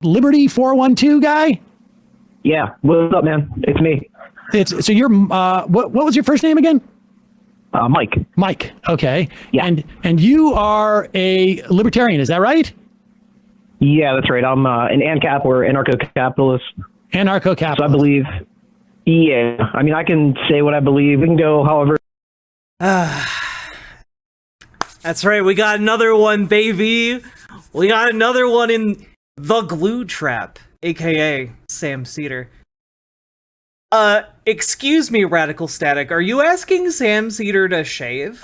Liberty 412 guy? Yeah. What's up, man? It's me. So you're what was your first name again? Mike. Mike. Okay. Yeah. And you are a libertarian, is that right? Yeah, that's right. I'm an ANCAP or anarcho-capitalist. Anarcho-capitalist. So I believe. Yeah. I mean, I can say what I believe. We can go however. That's right. We got another one, baby. We got another one in the glue trap, aka Sam Seder. Excuse me, Radical Static. Are you asking Sam Seder to shave?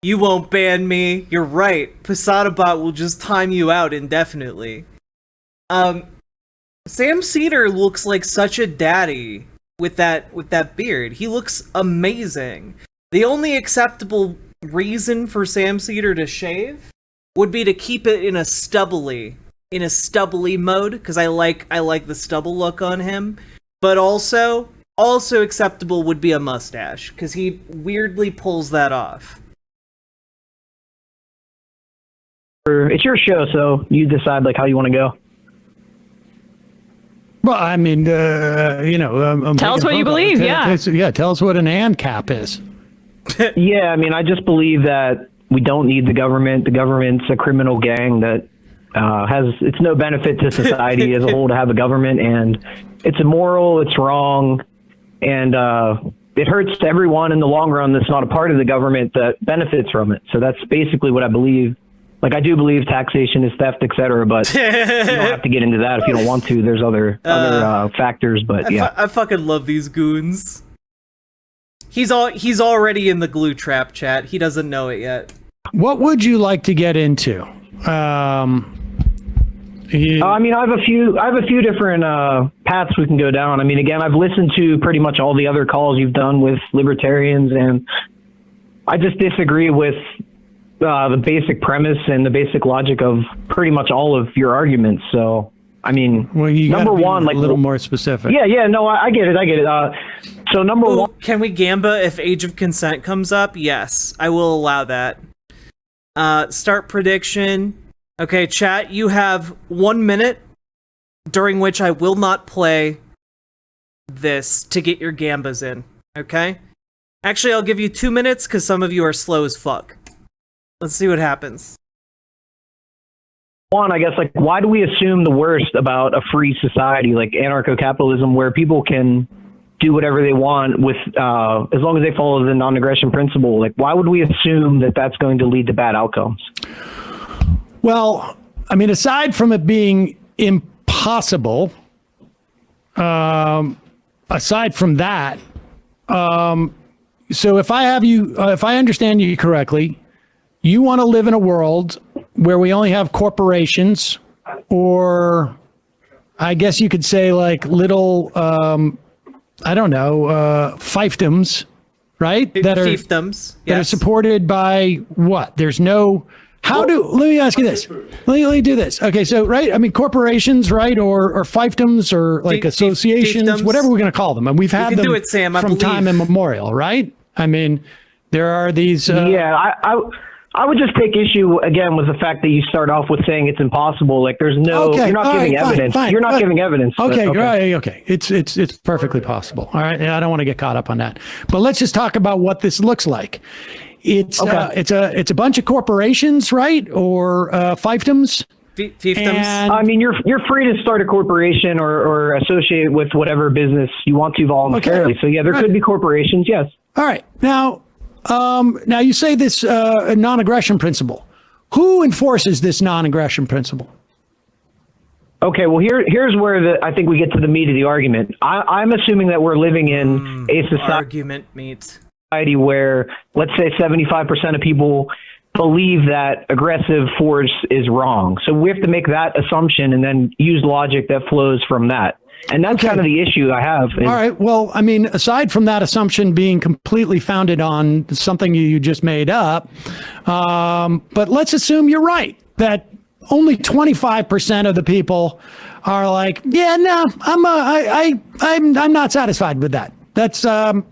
You won't ban me. You're right. Posadabot will just time you out indefinitely. Sam Seder looks like such a daddy with that beard. He looks amazing. The only acceptable reason for Sam Seder to shave would be to keep it in a stubbly mode, because I like the stubble look on him. But also acceptable would be a mustache, because he weirdly pulls that off. It's your show, so you decide like how you want to go. Well, I mean, tell us what you believe. Tell us what an ANCAP is. Yeah, I mean, I just believe that we don't need the government. The government's a criminal gang that it's no benefit to society as a whole to have a government, and it's immoral, it's wrong, and it hurts everyone in the long run that's not a part of the government that benefits from it. So that's basically what I believe. Like, I do believe taxation is theft, etc., but you don't have to get into that if you don't want to. There's other factors, but yeah. I fucking love these goons. He's already in the glue trap chat. He doesn't know it yet. What would you like to get into? I mean, I have a few different paths we can go down. I mean, again, I've listened to pretty much all the other calls you've done with libertarians, and I just disagree with the basic premise and the basic logic of pretty much all of your arguments. So, I mean, well, you number one, like a little more specific. Yeah, no, I get it. So number one, can we gamba if age of consent comes up? Yes, I will allow that. Start prediction. Okay, chat, you have 1 minute during which I will not play this to get your gambas in. Okay? Actually, I'll give you 2 minutes because some of you are slow as fuck. Let's see what happens. One, I guess, like, why do we assume the worst about a free society like anarcho-capitalism, where people can do whatever they want with as long as they follow the non-aggression principle? Like, why would we assume that that's going to lead to bad outcomes? Well, I mean, aside from it being impossible, aside from that, so if I understand you correctly, you want to live in a world where we only have corporations, or I guess you could say like little, I don't know, fiefdoms, right? That are supported by what? There's no, let me ask you this. Let me do this. Okay, so, right, I mean, corporations, right, or fiefdoms, or like associations, fiefdoms, whatever we're going to call them. And we've had them do it, Sam, from time immemorial, right? I mean, there are these... I would just take issue again with the fact that you start off with saying it's impossible. Like, there's no, you're not giving evidence. You're not giving evidence. Okay. It's perfectly possible. All right. I don't want to get caught up on that, but let's just talk about what this looks like. It's a bunch of corporations, right? Or fiefdoms. Fiefdoms. I mean, you're free to start a corporation or associate with whatever business you want to voluntarily. Okay. So yeah, there could be corporations. Yes. All right. Now you say this non-aggression principle. Who enforces this non-aggression principle? Okay, well, here's where I think we get to the meat of the argument. I'm assuming that we're living in a society where, let's say, 75% of people believe that aggressive force is wrong. So we have to make that assumption and then use logic that flows from that. And that's kind of the issue I have. All right. Well, I mean, aside from that assumption being completely founded on something you just made up, but let's assume you're right, that only 25% of the people are like, yeah, no, I'm not satisfied with that. I'm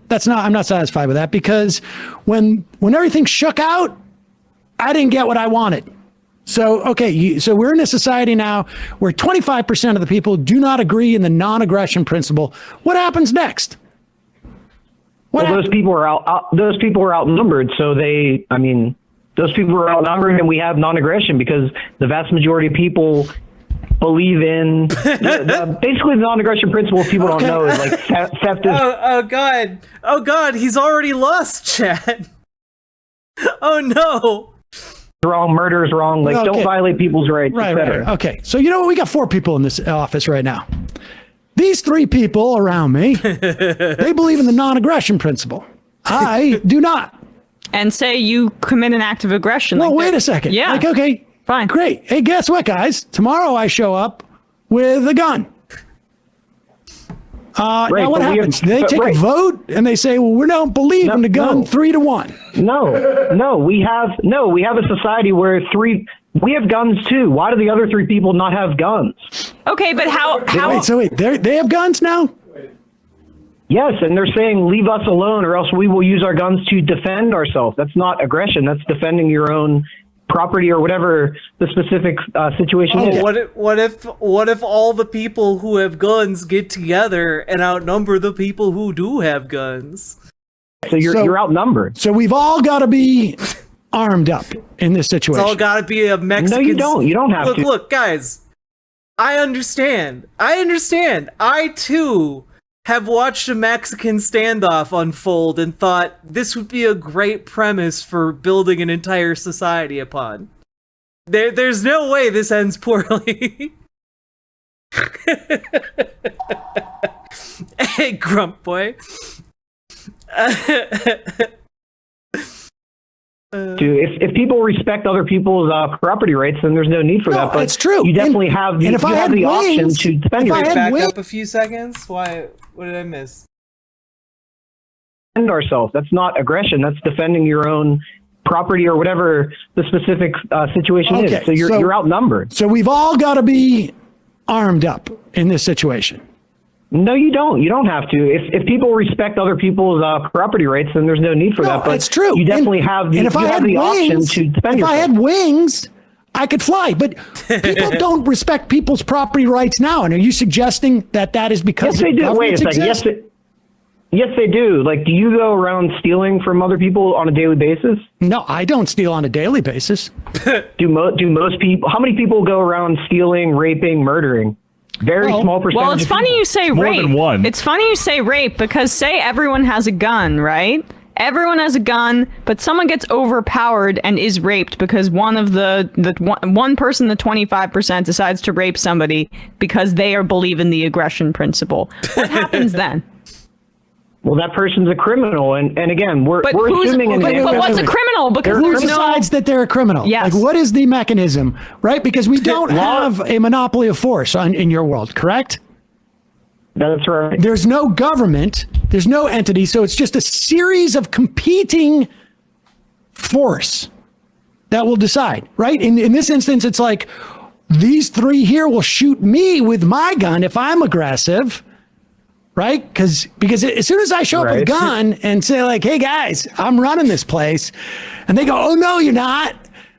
not satisfied with that, because when everything shook out, I didn't get what I wanted. So, okay, so we're in a society now where 25% of the people do not agree in the non-aggression principle. What happens next? Those people are those people are outnumbered. So those people are outnumbered, and we have non-aggression because the vast majority of people believe in basically the non-aggression principle. People don't know is like theft is. Oh God, he's already lost, Chad. Oh no. Wrong, murder is wrong. Like, don't violate people's rights, etc. Right. Okay, so you know what? We got 4 people in this office right now. These 3 people around me, they believe in the non-aggression principle. I do not. And say you commit an act of aggression. Well, wait a second. Yeah. Like, okay, fine. Great. Hey, guess what, guys? Tomorrow I show up with a gun. Now what happens? They take a vote and they say, well, we don't believe in the gun 3-1. No, we have a society where we have guns too. Why do the other 3 people not have guns? Okay, but how? Wait, they have guns now? Yes, and they're saying leave us alone or else we will use our guns to defend ourselves. That's not aggression. That's defending your own property or whatever the specific situation is. What if all the people who have guns get together and outnumber the people who do have guns? So you're outnumbered. So we've all got to be armed up in this situation. It's all got to be a Mexican. No, you don't. You don't have to. Look, guys. I understand. I too have watched a Mexican standoff unfold and thought this would be a great premise for building an entire society upon. There's no way this ends poorly. Hey, Grump Boy. Dude, if people respect other people's property rights, then there's no need for that. But it's true. You definitely have the option to defend yourself. Back up a few seconds. Why? What did I miss? Defend ourselves. That's not aggression. That's defending your own property or whatever the specific situation is. So you're outnumbered. So we've all got to be armed up in this situation. No, you don't. You don't have to. If people respect other people's property rights, then there's no need for that. But it's true. You definitely have the option to defend yourself. If I had wings, I could fly. But people don't respect people's property rights now. And are you suggesting that is because yes, they do. Wait a second. Yes, they do. Like, do you go around stealing from other people on a daily basis? No, I don't steal on a daily basis. do most people? How many people go around stealing, raping, murdering? Very small percentage. Well, it's funny you say rape. More than one. It's funny you say rape because say everyone has a gun, right? Everyone has a gun, but someone gets overpowered and is raped because one of one person, the 25%, decides to rape somebody because they believe in the aggression principle. What happens then? Well, that person's a criminal, and again, we're assuming. But what's a criminal? Because who decides that they're a criminal? Yes. Like, what is the mechanism, right? Because we don't have a monopoly of force in your world, correct? That's right. There's no government. There's no entity. So it's just a series of competing force that will decide, right? In this instance, it's like these 3 here will shoot me with my gun if I'm aggressive. Right? Because as soon as I show up with a gun and say like, hey guys, I'm running this place, and they go, oh no, you're not.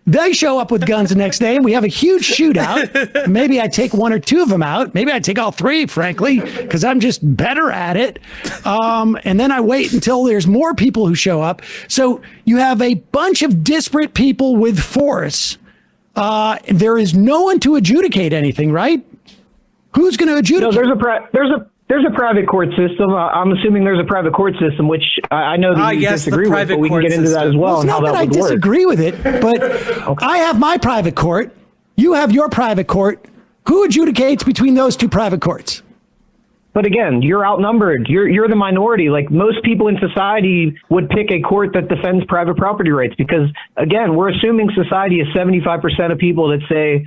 They show up with guns the next day and we have a huge shootout. Maybe I take 1 or 2 of them out. Maybe I take all 3, frankly, because I'm just better at it. And then I wait until there's more people who show up. So you have a bunch of disparate people with force. There is no one to adjudicate anything, right? Who's going to adjudicate? No, there's a private court system. I'm assuming there's a private court system, which I know that you disagree with, but we can get into that as well. It's not that I disagree with it, but I have my private court. You have your private court. Who adjudicates between those 2 private courts? But again, you're outnumbered. You're the minority. Like, most people in society would pick a court that defends private property rights because, again, we're assuming society is 75% of people that say,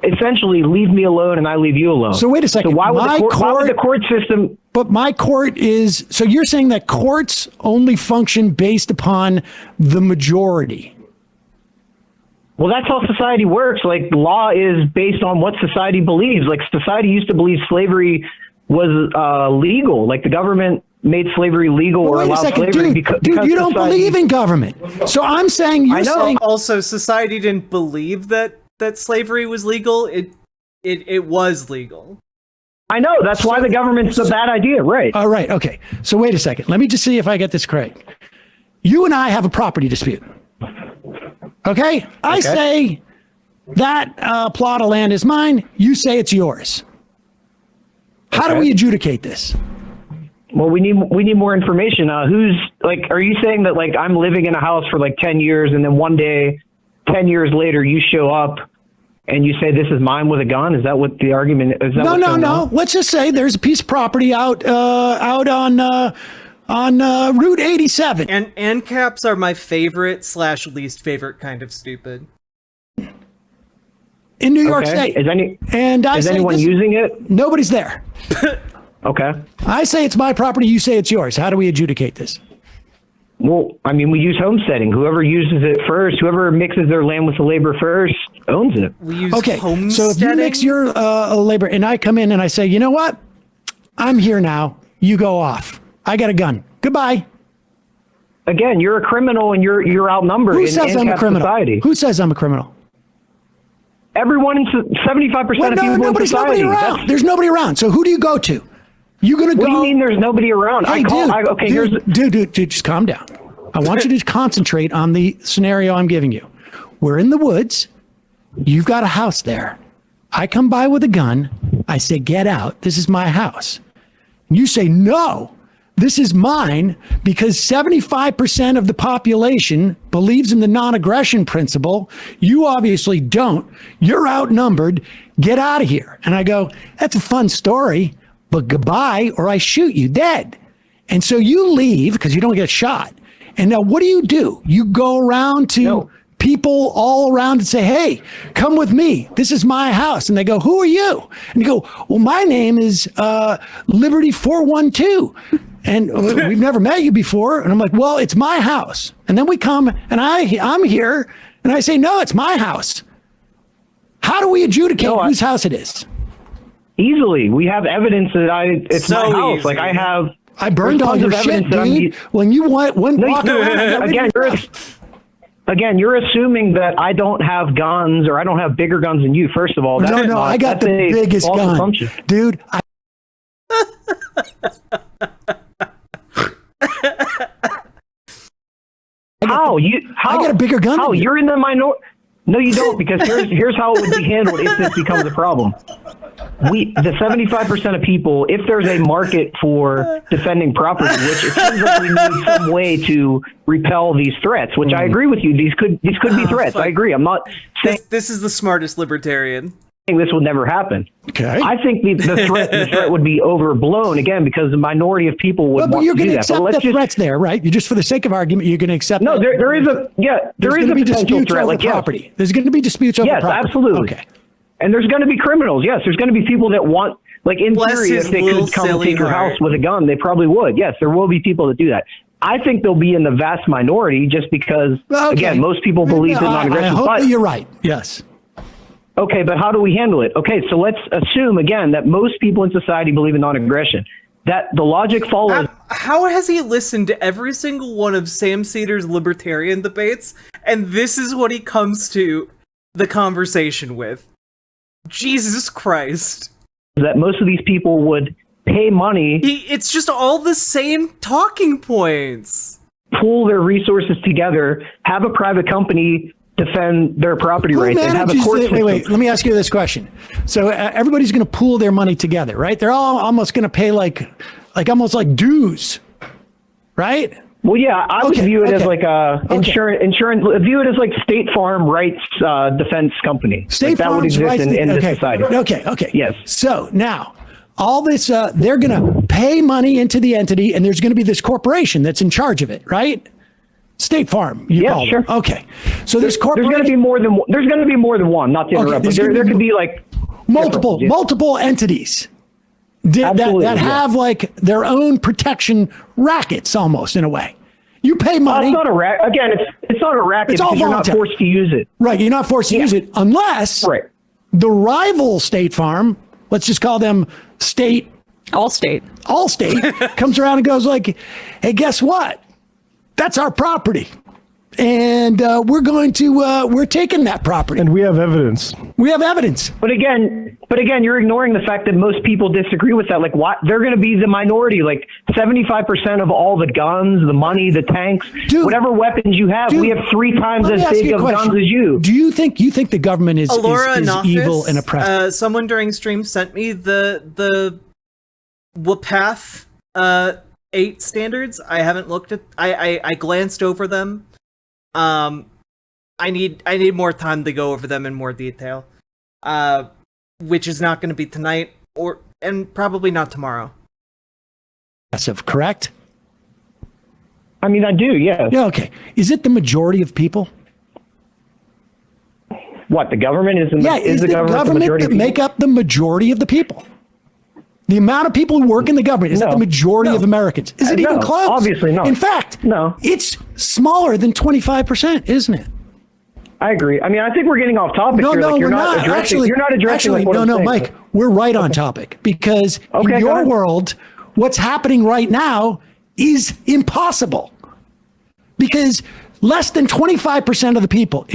essentially, leave me alone and I leave you alone. So wait a second. So why would the court system? But my court is, so you're saying that courts only function based upon the majority. Well, that's how society works. Like, law is based on what society believes. Like, society used to believe slavery was legal. Like, the government made slavery legal or Wait a allowed second, slavery dude, because you don't society- believe in government. So I'm saying you're I know. saying Also, society didn't believe that slavery was legal. It was legal. I know. That's why the government's a bad idea, right? all right, okay. So wait a second. Let me just see if I get this correct. You and I have a property dispute. Okay? I say that plot of land is mine. You say it's yours. How do we adjudicate this? Well, we need more information. Who's like? Are you saying that like I'm living in a house for like 10 years, and then one day, 10 years later, you show up and you say this is mine with a gun? Is that what the argument is? That No. Let's just say there's a piece of property out on Route 87. And ANCAPs are my favorite / least favorite kind of stupid. In New York Okay. State. Is anyone using it? Nobody's there. Okay. I say it's my property. You say it's yours. How do we adjudicate this? Well, I mean, we use homesteading. Whoever uses it first, whoever mixes their land with the labor first, owns it. We use Okay, homesteading. so if you mix your labor and I come in and I say, you know what? I'm here now. You go off. I got a gun. Goodbye. Again, you're a criminal and you're outnumbered Who in says I'm a ANCAP criminal? society. Who says I'm a criminal? Everyone in 75% Well, of people in nobody's society. nobody around. There's nobody around. So who do you go to? You gonna What go? do you mean there's nobody around? Hey, dude, just calm down. I want you to concentrate on the scenario I'm giving you. We're in the woods. You've got a house there. I come by with a gun. I say, get out. This is my house. You say, no, this is mine because 75% of the population believes in the non-aggression principle. You obviously don't. You're outnumbered. Get out of here. And I go, that's a fun story, but goodbye or I shoot you dead. And so you leave because you don't get shot. And now what do? You go around to people all around and say, hey, come with me. This is my house. And they go, who are you? And you go, well, my name is Liberty 412. And we've never met you before. And I'm like, well, it's my house. And then we come and I'm here and I say, no, it's my house. How do we adjudicate whose house it is? Easily. We have evidence that it's So my house. easy. Like I burned all your shit, dude. When you went walking around, Again, you're assuming that I don't have guns or I don't have bigger guns than you. First of all, no, I got the biggest gun, assumption. dude. How? I got a bigger gun How? than you. You're in the minority. No, you don't, because here's how it would be handled if this becomes a problem. The 75% of people, if there's a market for defending property, which it seems like we need some way to repel these threats, which I agree with you. These could be threats. I agree. I'm not saying This is the smartest libertarian. this would never happen. Okay. I think the threat would be overblown again because the minority of people would But want you're to do going to that. accept the threats there, right? You just for the sake of argument, you're going to accept. No, that. there is a There's a gonna be potential disputes threat. over Like yes. property. There's going to be disputes over Yes, property. absolutely. Okay. And there's going to be criminals. Yes, there's going to be people that want, like in Bless theory, his if they little could come and silly take your heart. house with a gun, they probably would. Yes, there will be people that do that. I think they'll be in the vast minority just because, again, most people believe in non-aggression. I hope but, that you're right. Yes. okay, but how do we handle it? Okay, so let's assume, again, that most people in society believe in non-aggression. That the logic follows. How has he listened to every single one of Sam Seder's libertarian debates, and this is what he comes to the conversation with? Jesus Christ. That most of these people would pay money, It's just all the same talking points. pool their resources together, have a private company defend their property rights, and have a court system. Wait. Let me ask you this question. So everybody's going to pool their money together, right? They're all almost going to pay like almost like dues, right? Well, yeah, I would view it as like a insurance. View it as like State Farm rights defense company. State that would Farm's exist rights. in this society. Okay. Yes. So now, all this, they're going to pay money into the entity, and there's going to be this corporation that's in charge of it, right? State Farm. You call sure. them. Okay. So this There's corporation. going to be more than there's going to be more than one. Not to interrupt, but there could be like multiple entities Absolutely, that have like their own protection rackets, almost in a way. You pay money. It's not a racket. Again, it's not a racket It's all because you're not voluntary. forced to use it. Right. You're not forced to use it unless Right. the rival State Farm, let's just call them State Allstate comes around and goes like, hey, guess what? That's our property. And we're taking that property. And we have evidence. We have evidence. But again, you're ignoring the fact that most people disagree with that. Like, why they're going to be the minority? Like, 75% of all the guns, the money, the tanks, whatever weapons you have, we have 3 times as big of guns as you. Do you think the government is Alora evil and oppressive? Someone during stream sent me the WPATH 8 standards. I haven't looked at. I glanced over them. I need more time to go over them in more detail, which is not going to be tonight and probably not tomorrow. Correct? I mean, I do, yes. Yeah, okay. Is it the majority of people? What, the government is the government the majority that make up the majority of the people? The amount of people who work in the government, is it the majority of Americans? Is it even close? Obviously not. In fact, it's smaller than 25%, isn't it? I agree. I mean, I think we're getting off topic here. No, like, we're not. You're not addressing like, what I'm saying. Mike, we're right on topic because in your world, what's happening right now is impossible because less than 25% of the people,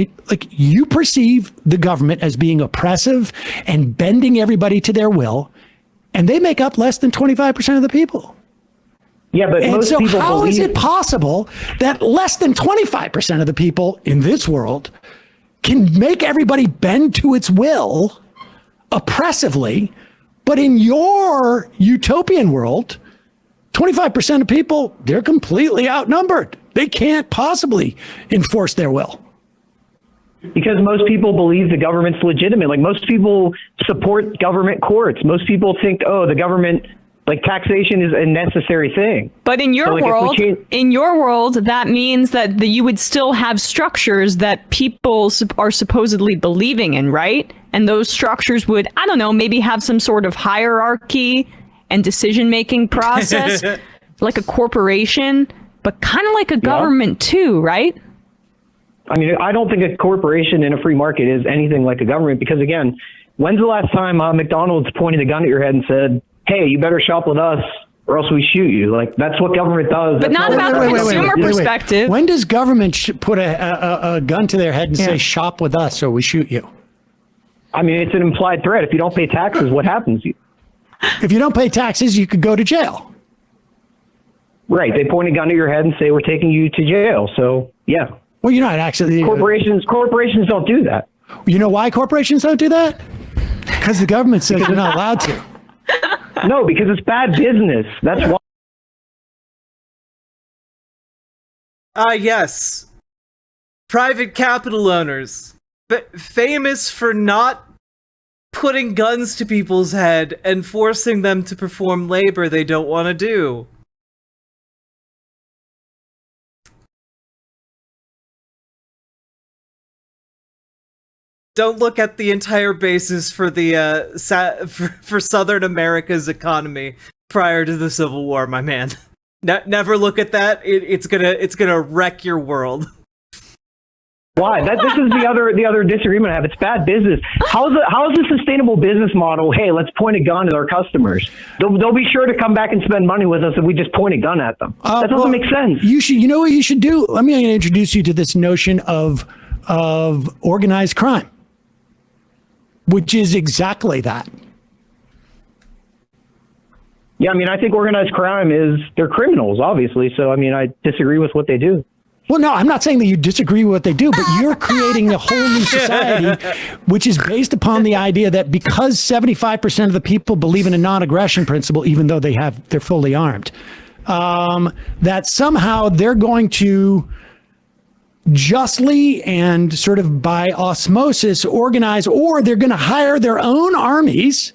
you perceive the government as being oppressive and bending everybody to their will. And they make up less than 25% of the people. Yeah, but most people how is it possible that less than 25% of the people in this world can make everybody bend to its will oppressively, but in your utopian world, 25% of people, they're completely outnumbered. They can't possibly enforce their will. Because most people believe the government's legitimate. Like, most people support government courts. Most people think, the government, like, taxation is a necessary thing. But in your world, that means that you would still have structures that people are supposedly believing in, right? And those structures would, I don't know, maybe have some sort of hierarchy and decision-making process, like a corporation, but kind of like a government too, right? I mean, I don't think a corporation in a free market is anything like a government because, again, when's the last time McDonald's pointed a gun at your head and said, hey, you better shop with us or else we shoot you? Like, that's what government does. But not about the consumer perspective. When does government put a gun to their head and say, shop with us or we shoot you? I mean, it's an implied threat. If you don't pay taxes, what happens? If you don't pay taxes, you could go to jail. Right. They point a gun at your head and say, we're taking you to jail. So, yeah. Well, you're not actually. Corporations don't do that. You know why corporations don't do that? Because the government says they're not allowed to. No, because it's bad business. That's why. Yes. Private capital owners. But famous for not putting guns to people's head and forcing them to perform labor they don't want to do. Don't look at the entire basis for the for Southern America's economy prior to the Civil War, my man. Never look at that. It's gonna wreck your world. Why? This is the other disagreement I have. It's bad business. How is a sustainable business model? Hey, let's point a gun at our customers. They'll be sure to come back and spend money with us if we just point a gun at them. That doesn't make sense. You know what you should do? Let me introduce you to this notion of organized crime, which is exactly that. Yeah, I mean, I think organized crime they're criminals, obviously. So, I mean, I disagree with what they do. Well, no, I'm not saying that you disagree with what they do, but you're creating a whole new society, which is based upon the idea that because 75% of the people believe in a non-aggression principle, even though they're fully armed, that somehow they're going to justly and sort of by osmosis organize, or they're going to hire their own armies,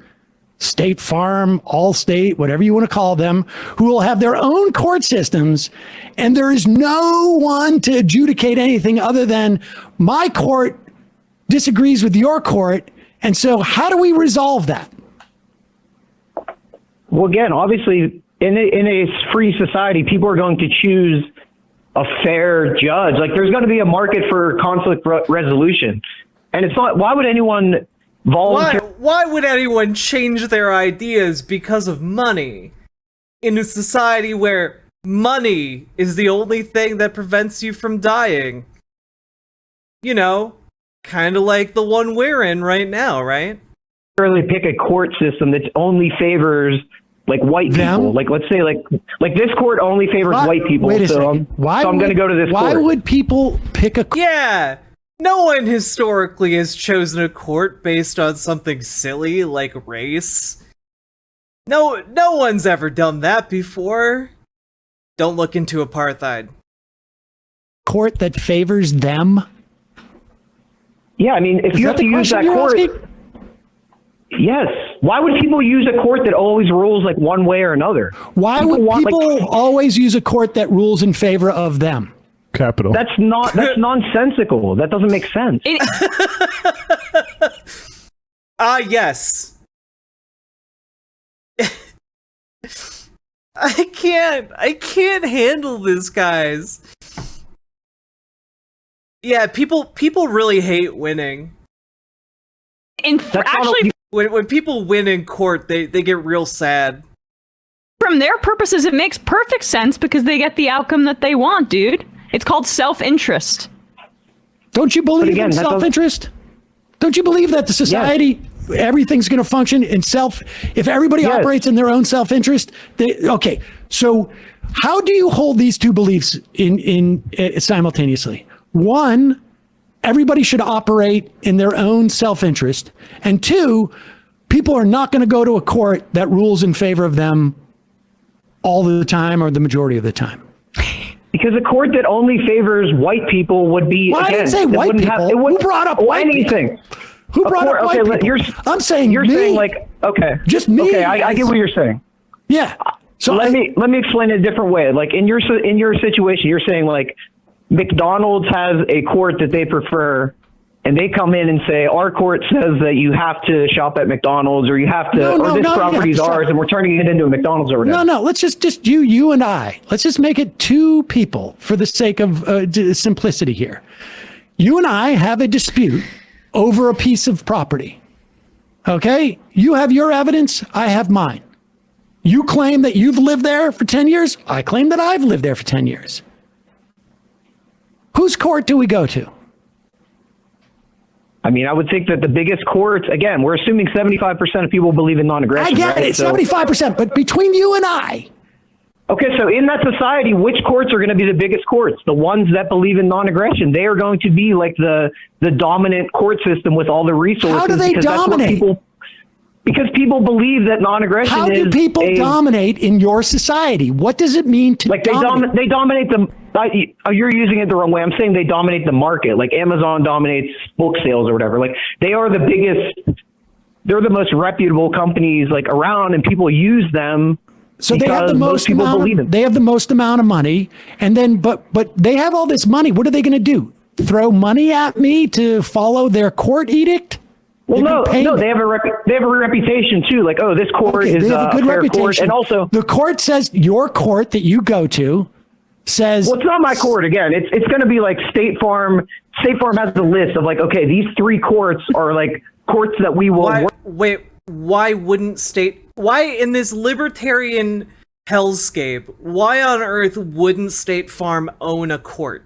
State Farm, Allstate, whatever you want to call them, who will have their own court systems. And there is no one to adjudicate anything other than my court disagrees with your court. And so how do we resolve that? Well, again, obviously, in a free society, people are going to choose a fair judge. Like, there's going to be a market for conflict resolution. And it's not, why would anyone Why would anyone change their ideas because of money in a society where money is the only thing that prevents you from dying? You know, kind of like the one we're in right now, right? Really pick a court system that only favors like white people. Like, let's say like this court only favors white people. Wait a so second. I'm going to go to this why court. Why would people pick a Yeah. No one historically has chosen a court based on something silly like race. No one's ever done that before. Don't look into apartheid. court that favors them? Yeah, I mean, if you have to use that court... Yes. Why would people use a court that always rules like one way or another? Why would people always use a court that rules in favor of them? Capital. That's nonsensical. That doesn't make sense. Yes. I can't handle this, guys. Yeah, people really hate winning. Actually, when people win in court, they get real sad. from their purposes, it makes perfect sense because they get the outcome that they want, dude. It's called self-interest. Don't you believe in self-interest? Don't you believe that the society, everything's going to function in self? If everybody operates in their own self-interest, okay. So how do you hold these two beliefs in simultaneously? One, everybody should operate in their own self-interest. And two, people are not going to go to a court that rules in favor of them all the time or the majority of the time. Because a court that only favors white people would be. Well, I didn't say white people. Who brought up white anything? people? Who brought up white people? I'm saying you're saying like just me. Okay, I get what you're saying. Yeah. So let me explain it a different way. Like in your situation, you're saying like McDonald's has a court that they prefer, and they come in and say our court says that you have to shop at McDonald's or you have to or this property is ours and we're turning it into a McDonald's or whatever. No, let's just you and I. Let's just make it two people for the sake of simplicity here. You and I have a dispute over a piece of property. Okay? You have your evidence, I have mine. You claim that you've lived there for 10 years, I claim that I've lived there for 10 years. Whose court do we go to? I mean, I would think that the biggest courts, again, we're assuming 75% of people believe in non-aggression. I get it, 75%, but between you and I. Okay, so in that society, which courts are going to be the biggest courts? The ones that believe in non-aggression. They are going to be like the dominant court system with all the resources. How do they dominate? Because people believe that non-aggression is... How do people dominate in your society? What does it mean to dominate? They dominate the... You're using it the wrong way. I'm saying they dominate the market. Like Amazon dominates book sales or whatever. Like they are the biggest... They're the most reputable companies like around, and people use them. So they have the most amount. They have the most amount of money, and then but they have all this money. What are they going to do? Throw money at me to follow their court edict? Well, no, they have a reputation too. Like, oh, this court is a good fair reputation. Court, and also the court says your court that you go to says. Well, it's not my court. Again, it's going to be like State Farm. State Farm has the list of like, okay, these three courts are like courts that we will. Why wouldn't state? Why in this libertarian hellscape? Why on earth wouldn't State Farm own a court?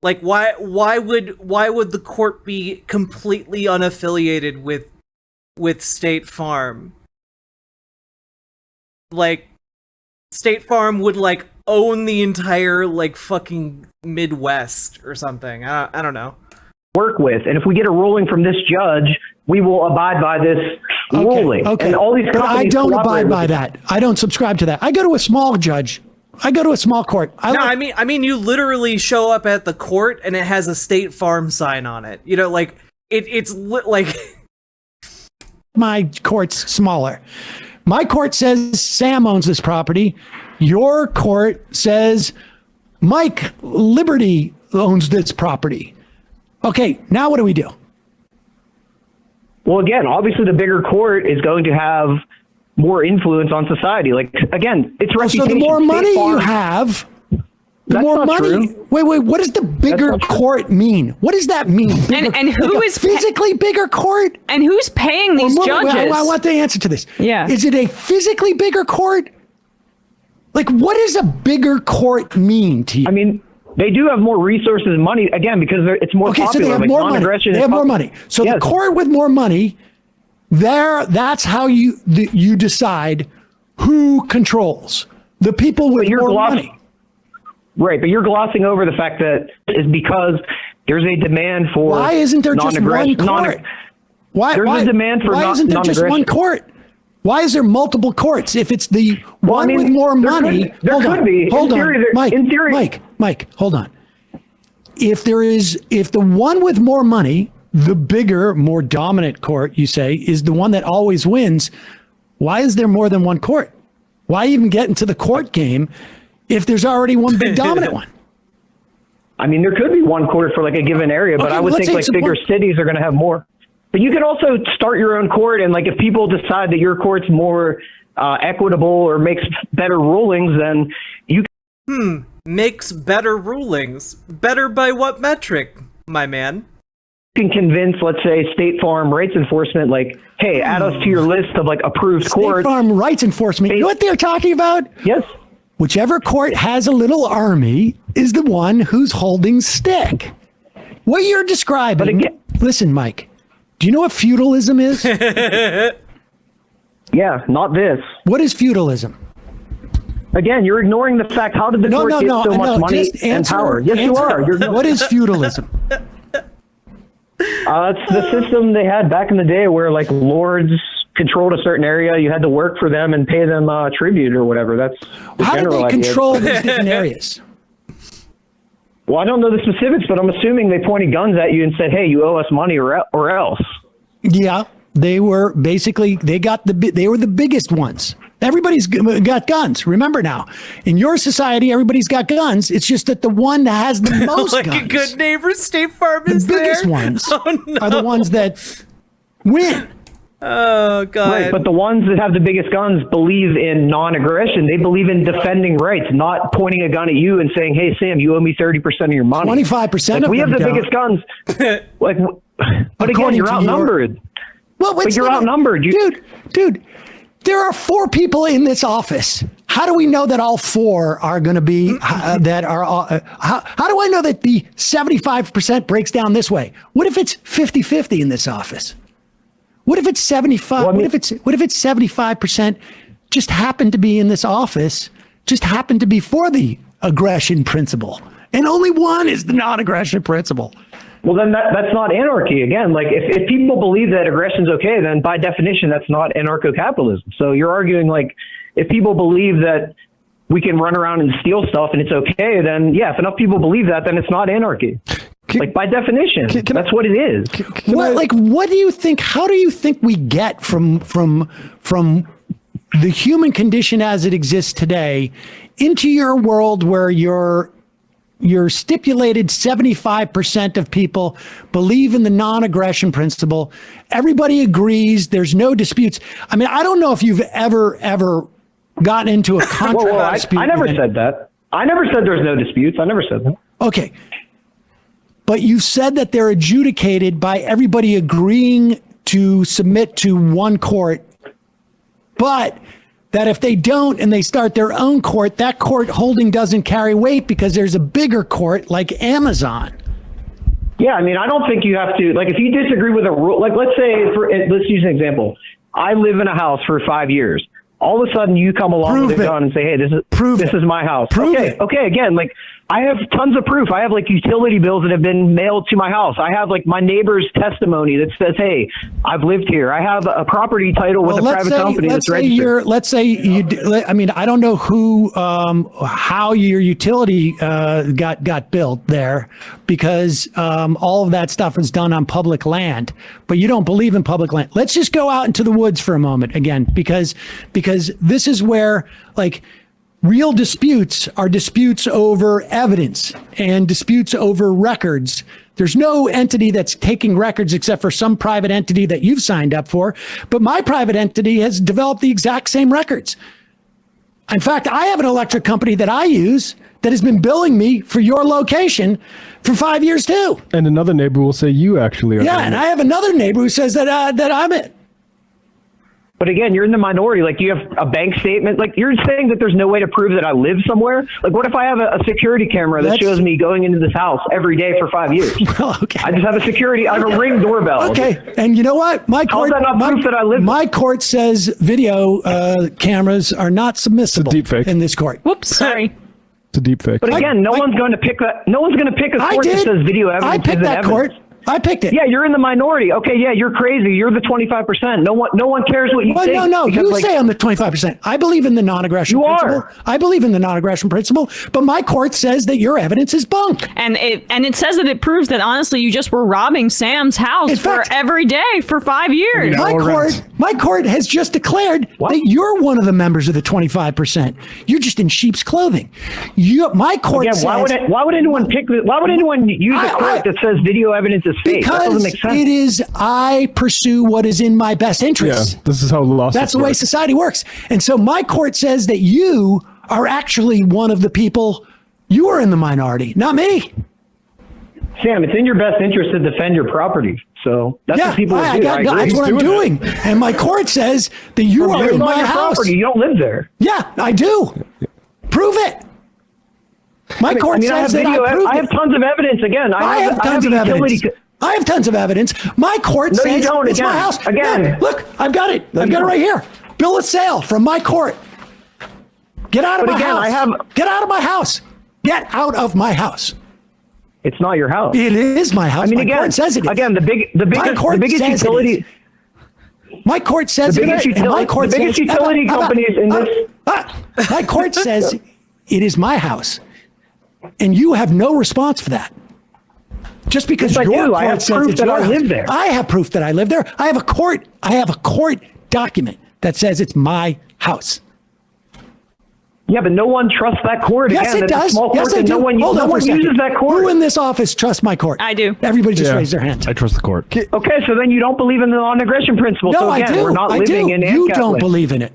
Like why would the court be completely unaffiliated with State Farm? Like State Farm would like own the entire like fucking Midwest or something. I don't know. Work with, and if we get a ruling from this judge, we will abide by this ruling. Okay, and all these but I don't abide by that. I don't subscribe to that. I go to a small judge. I go to a small court. I mean, you literally show up at the court and it has a State Farm sign on it. You know, like it's like my court's smaller. My court says Sam owns this property. Your court says Mike Liberty owns this property. Okay, now what do we do? Well, again, obviously the bigger court is going to have more influence on society. Like, again, it's reputation. So the more money you have, The That's more not money. true. Wait. What does the bigger not true. court mean? What does that mean? And who like a is physically bigger court? And who's paying these Wait, judges? I want the answer to this. Yeah. Is it a physically bigger court? Like, what does a bigger court mean to you? I mean, they do have more resources and money, again, because it's more Okay, popular. so they have like more money. non-aggression They is have more popular. money. So Yes. the court with more money, that's how you decide who controls. The people with you're more glossing- money. Right, but you're glossing over the fact that it's because there's a demand for Why isn't there just one non-aggression. court? There's a demand for why isn't there just one non-aggression. court? Why is there multiple courts? If it's the one with more money, there could be. Hold In on, theory, Mike, hold on. If the one with more money, the bigger, more dominant court, you say, is the one that always wins, why is there more than one court? Why even get into the court game if there's already one big dominant one? I mean, there could be one court for like a given area, but Okay, I would let's think say like it's a bigger point- cities are going to have more. But you could also start your own court, and like if people decide that your court's more equitable or makes better rulings, then you Makes better rulings. Better by what metric, my man? can convince, let's say, State Farm rights enforcement, like, hey, add us to your list of like approved State courts. Farm rights enforcement. You know what they're talking about? Yes. Whichever court has a little army is the one who's holding stick. What you're describing. But again- Listen, Mike. Do you know what feudalism is? Yeah, not this. What is feudalism? Again, you're ignoring the fact, how did the court get so much money just and answer, power? Yes, you answer. are. What is feudalism? It's the system they had back in the day where like lords controlled a certain area. You had to work for them and pay them tribute or whatever. That's the How did general they idea. control these different areas? Well, I don't know the specifics, but I'm assuming they pointed guns at you and said, hey, you owe us money or else. Yeah, they were basically, they were the biggest ones. Everybody's got guns. Remember now, in your society, everybody's got guns. It's just that the one that has the most Like guns, a good neighbor, State Farm the is biggest there. ones Oh, no. are the ones that win. Oh, God. Right, but the ones that have the biggest guns believe in non-aggression. They believe in defending rights, not pointing a gun at you and saying, hey, Sam, you owe me 30% of your money. 25% Like, of we have them the don't. biggest guns. Like, but again, According you're to outnumbered. Well, But you're outnumbered. Dude, there are 4 people in this office. How do we know that all 4 are going to be how do I know that the 75% breaks down this way? What if it's 50-50 in this office? What if it's 75? Well, I mean- what if it's 75% just happened to be in this office, just happened to be for the aggression principle, and only one is the non-aggression principle? Well, then that's not anarchy. Again, like if people believe that aggression's okay, then by definition, that's not anarcho-capitalism. So you're arguing like if people believe that we can run around and steal stuff and it's okay, then yeah, if enough people believe that, then it's not anarchy. Like by definition, that's what it is. What do you think? How do you think we get from the human condition as it exists today into your world where your stipulated 75% of people believe in the non-aggression principle? Everybody agrees. There's no disputes. I mean, I don't know if you've ever gotten into a contract Whoa, dispute. I never with said that. I never said there's no disputes. I never said that. Okay. But you said that they're adjudicated by everybody agreeing to submit to one court, but that if they don't and they start their own court, that court holding doesn't carry weight because there's a bigger court like Amazon. Yeah, I mean, I don't think you have to, like, if you disagree with a rule, like, let's use an example. I live in a house for 5 years. All of a sudden, you come along with a gun and say, hey, this is my house. Okay, again, like, I have tons of proof. I have like utility bills that have been mailed to my house. I have like my neighbor's testimony that says, hey, I've lived here. I have a property title with a private company that's registered. Let's say you, I mean, I don't know how your utility got built there because all of that stuff is done on public land, but you don't believe in public land. Let's just go out into the woods for a moment again, because this is where like, real disputes are disputes over evidence and disputes over records. There's no entity that's taking records except for some private entity that you've signed up for. But my private entity has developed the exact same records. In fact, I have an electric company that I use that has been billing me for your location for 5 years too. And another neighbor will say you actually are. Yeah, doing and it. I have another neighbor who says that I'm it. But again, you're in the minority. Like, do you have a bank statement? Like, you're saying that there's no way to prove that I live somewhere? Like, what if I have a security camera that shows me going into this house every day for 5 years? Well, okay. I just have I have a Ring doorbell. Okay, and you know what? My How court, is that not proof that I live my court says video cameras are not submissible deep fake. in this court. Whoops, sorry. It's a deep fake. But again, no one's going to pick a I court that did. says video evidence I picked isn't that evidence. court. I picked it. Yeah, you're in the minority. Okay, yeah, you're crazy. You're the 25%. No one cares what you Well, think. no. because, You say I'm the 25%. I believe in the non-aggression You principle. are. I believe in the non-aggression principle, but my court says that your evidence is bunk. And it says that it proves that honestly you just were robbing Sam's house In for fact- every day for 5 years. My court has just declared that you're one of the members of the 25%. You're just in sheep's clothing. My court Again, says why would anyone use a court that says video evidence is fake? That doesn't because make sense. it is I pursue what is in my best Yeah, interest. this is how lawsuits That's the way work. society works. And so my court says that you are actually one of the people. You are in the minority, not me. Sam, it's in your best interest to defend your property. So that's what people do. That's what I'm doing. And my court says that you are in It's my not your house. property. You don't live there. Yeah, I do. Prove it. My court I have says that video. I proved I have it. tons of evidence. Again, I have tons of evidence. I have tons of evidence. My court No, you says don't. it's my Again. house. Again. Yeah, look, I've got it. No, I've you got it don't. right here. Bill of sale from my court. Get out of But my again, house. Get out of my house. Get out of my house. It's not your house. It is my house. I mean, my again, court says it is. again, the court biggest says it utility. is. My court says The it biggest is. And my utility- court the biggest says, utility companies in this- My court says it is my house. And you have no response for that. Just because Yes, I your do. court I have says proof it's that your I house. live there. I have proof that I live there. I have a court document that says it's my house. Yeah, but no one trusts that court. Yes, Again, it that's a does. small Yes, court I that do. no one, Hold no on for one a second. uses that court. Who in this office trusts my court? I do. Everybody just Yeah. raise their hand. I trust the court. Okay, so then you don't believe in the non-aggression principle. No, so again, I do. we're not I living do. in You ANCAP don't land. believe in it.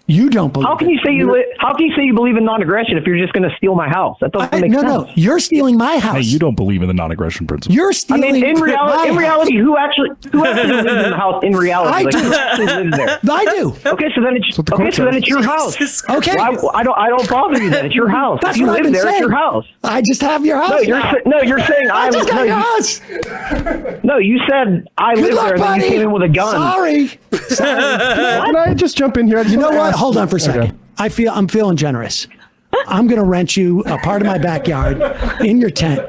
You don't believe. How can you say How can you say you believe in non-aggression if you're just going to steal my house? That doesn't make sense. No. You're stealing my house. Hey, you don't believe in the non-aggression principle. You're I stealing. mean, in my reality, who actually lives in the house? In reality, I like, do. who actually lives there? I do. Okay, so then it's the court says. your house. Okay. I don't bother you then. It's your house. That's if you what I've live been there, saying. it's your house. I just have your house. You're saying I just got your house. No, you said I Good live luck, there, and then buddy. you came in with a gun. Sorry. Can I just jump in here? I just You know wanna what? ask- Hold on for a second. Okay. I'm feeling generous. I'm going to rent you a part of my backyard in your tent.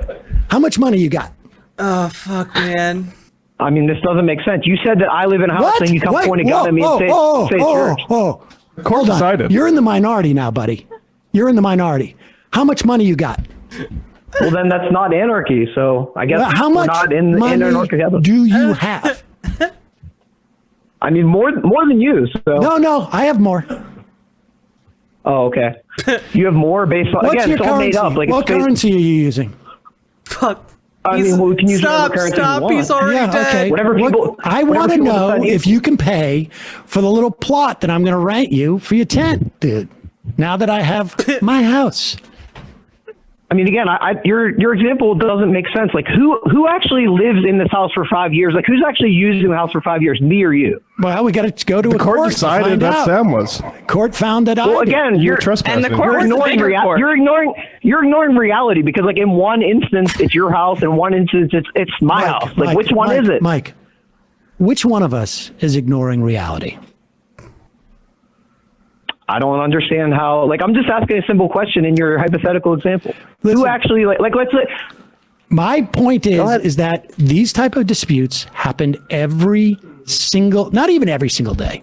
How much money you got? Oh fuck, man. I mean, this doesn't make sense. You said that I live in a house, What? and you come Wait, point a gun at me and say church. Court Court decided. You're in the minority now, buddy. You're in the minority. How much money you got? Well, then that's not anarchy. So I guess How we're much not in money anarchy together. do you have? I mean, more than you. So No, I have more. Oh, okay. You have more based on What's again. your It's all currency? made up. Like What it's based, currency are you using? Fuck. I mean, we can use stop, whatever currency we stop. want. He's already Yeah, dead. okay. Whatever people- I whatever want to people know decide if you can pay for the little plot that I'm going to rent you for your tent, dude. Now that I have my house. I mean, again, your example doesn't make sense. Like, who actually lives in this house for 5 years? Like, who's actually using the house for 5 years? Me or you? Well, we got to go to a The court to decided find that out. Sam was. Court found that I Well, did. again, You're you're trespassing. And the court You're was the ignoring, bigger court. you're ignoring reality because, like, in one instance it's your house, in one instance it's my house. Like, which one is it? Mike, which one of us is ignoring reality? I don't understand how. Like, I'm just asking a simple question in your hypothetical example. Listen. Who actually like? Let's say. My point ahead. is that these type of disputes happen every single, not even every single day,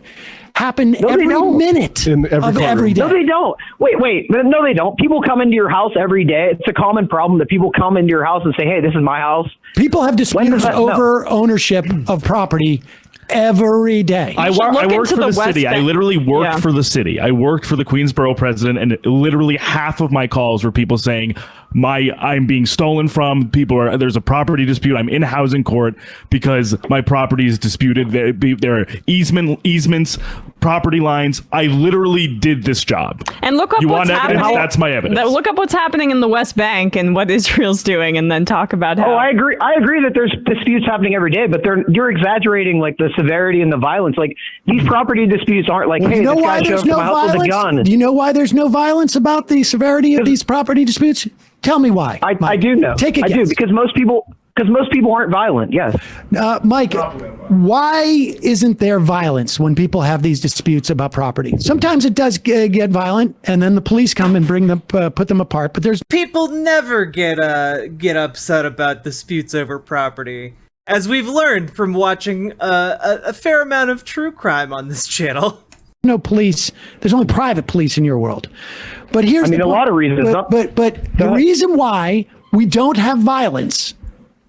happen they every don't. minute In every of courtroom. every day. No, they don't. Wait. No, they don't. People come into your house every day. It's a common problem that people come into your house and say, "Hey, this is my house." People have disputes that- over ownership of property every day. I should look worked into for the the West city. I Bank. literally worked Yeah. for the city. I worked for the Queensborough president, and literally half of my calls were people saying, I'm being stolen from. There's a property dispute. I'm in housing court because my property is disputed. There are easements property lines. I literally did this job. And look up You what's want evidence? happening. That's my evidence. Look up what's happening in the West Bank and what Israel's doing, and then talk about how. Oh, I agree. I agree that there's disputes happening every day, but you're exaggerating like the severity and the violence. Like these property disputes aren't like, Well, hey, you know this why guy showed there's up to no my house with a gun. violence? Do you know why there's no violence about the severity of these property disputes? Tell me why. I Mike. do know. Take a I guess. do because most people aren't violent. Yes. Mike, why isn't there violence when people have these disputes about property? Sometimes it does get violent, and then the police come and bring them, put them apart. But there's People never get upset about disputes over property, as we've learned from watching a fair amount of true crime on this channel. no police. There's only private police in your world. But here's a lot of reasons. But the reason why we don't have violence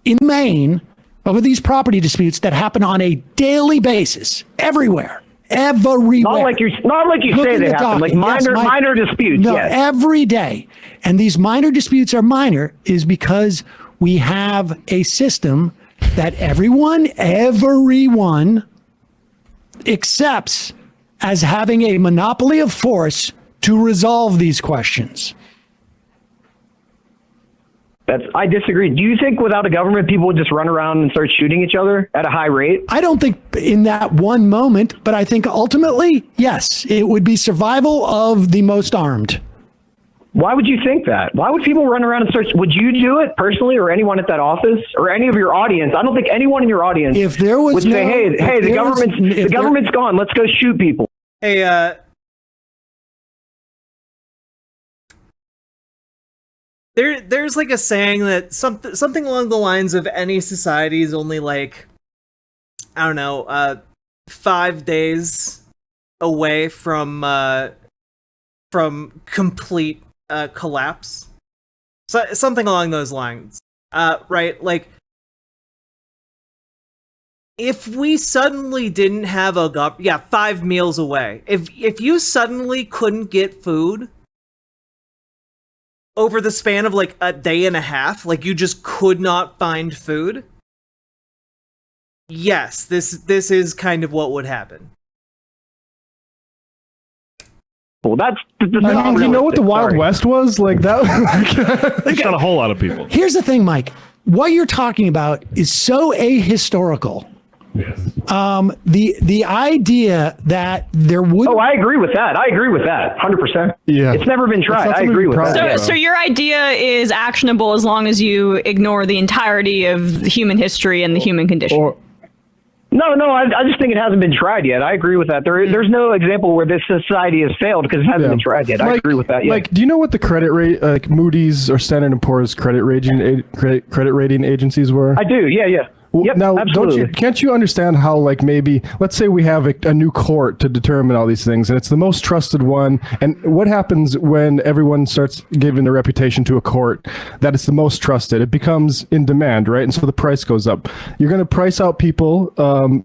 in Maine over these property disputes that happen on a daily basis everywhere. Not like you say they happen, like minor disputes. No, yes. every day. And these minor disputes are minor is because we have a system that everyone accepts as having a monopoly of force to resolve these questions. I disagree. Do you think without a government, people would just run around and start shooting each other at a high rate? I don't think in that one moment, but I think ultimately, yes, it would be survival of the most armed. Why would you think that? Why would people run around and start? Would you do it personally, or anyone at that office, or any of your audience? I don't think anyone in your audience If there was would say, "Hey, the government's gone. Let's go shoot people." Hey, there's like a saying that something along the lines of any society is only like, I don't know, 5 days away from complete collapse. So something along those lines, right? Like, if we suddenly didn't have 5 meals away. If you suddenly couldn't get food over the span of like a day and a half, like you just could not find food. Yes, this is kind of what would happen. Well, that's I mean, you know what the Wild West was like? That There's not a whole lot of people. Here's the thing, Mike. What you're talking about is so ahistorical. The idea that there would. Oh, I agree with that. 100%. Yeah. It's never been tried. That's I something agree to be with proud that. of. So your idea is actionable as long as you ignore the entirety of human history and the human condition. No, I just think it hasn't been tried yet. I agree with that. There's no example where this society has failed because it hasn't been tried yet. I agree with that. Yeah. Like, do you know what the credit rate, like Moody's or Standard & Poor's credit rating agencies were? I do. Yeah. Yep, now, absolutely. can't you understand how, like, maybe, let's say we have a new court to determine all these things, and it's the most trusted one, and what happens when everyone starts giving their reputation to a court that it's the most trusted? It becomes in demand, right? And so the price goes up. You're going to price out people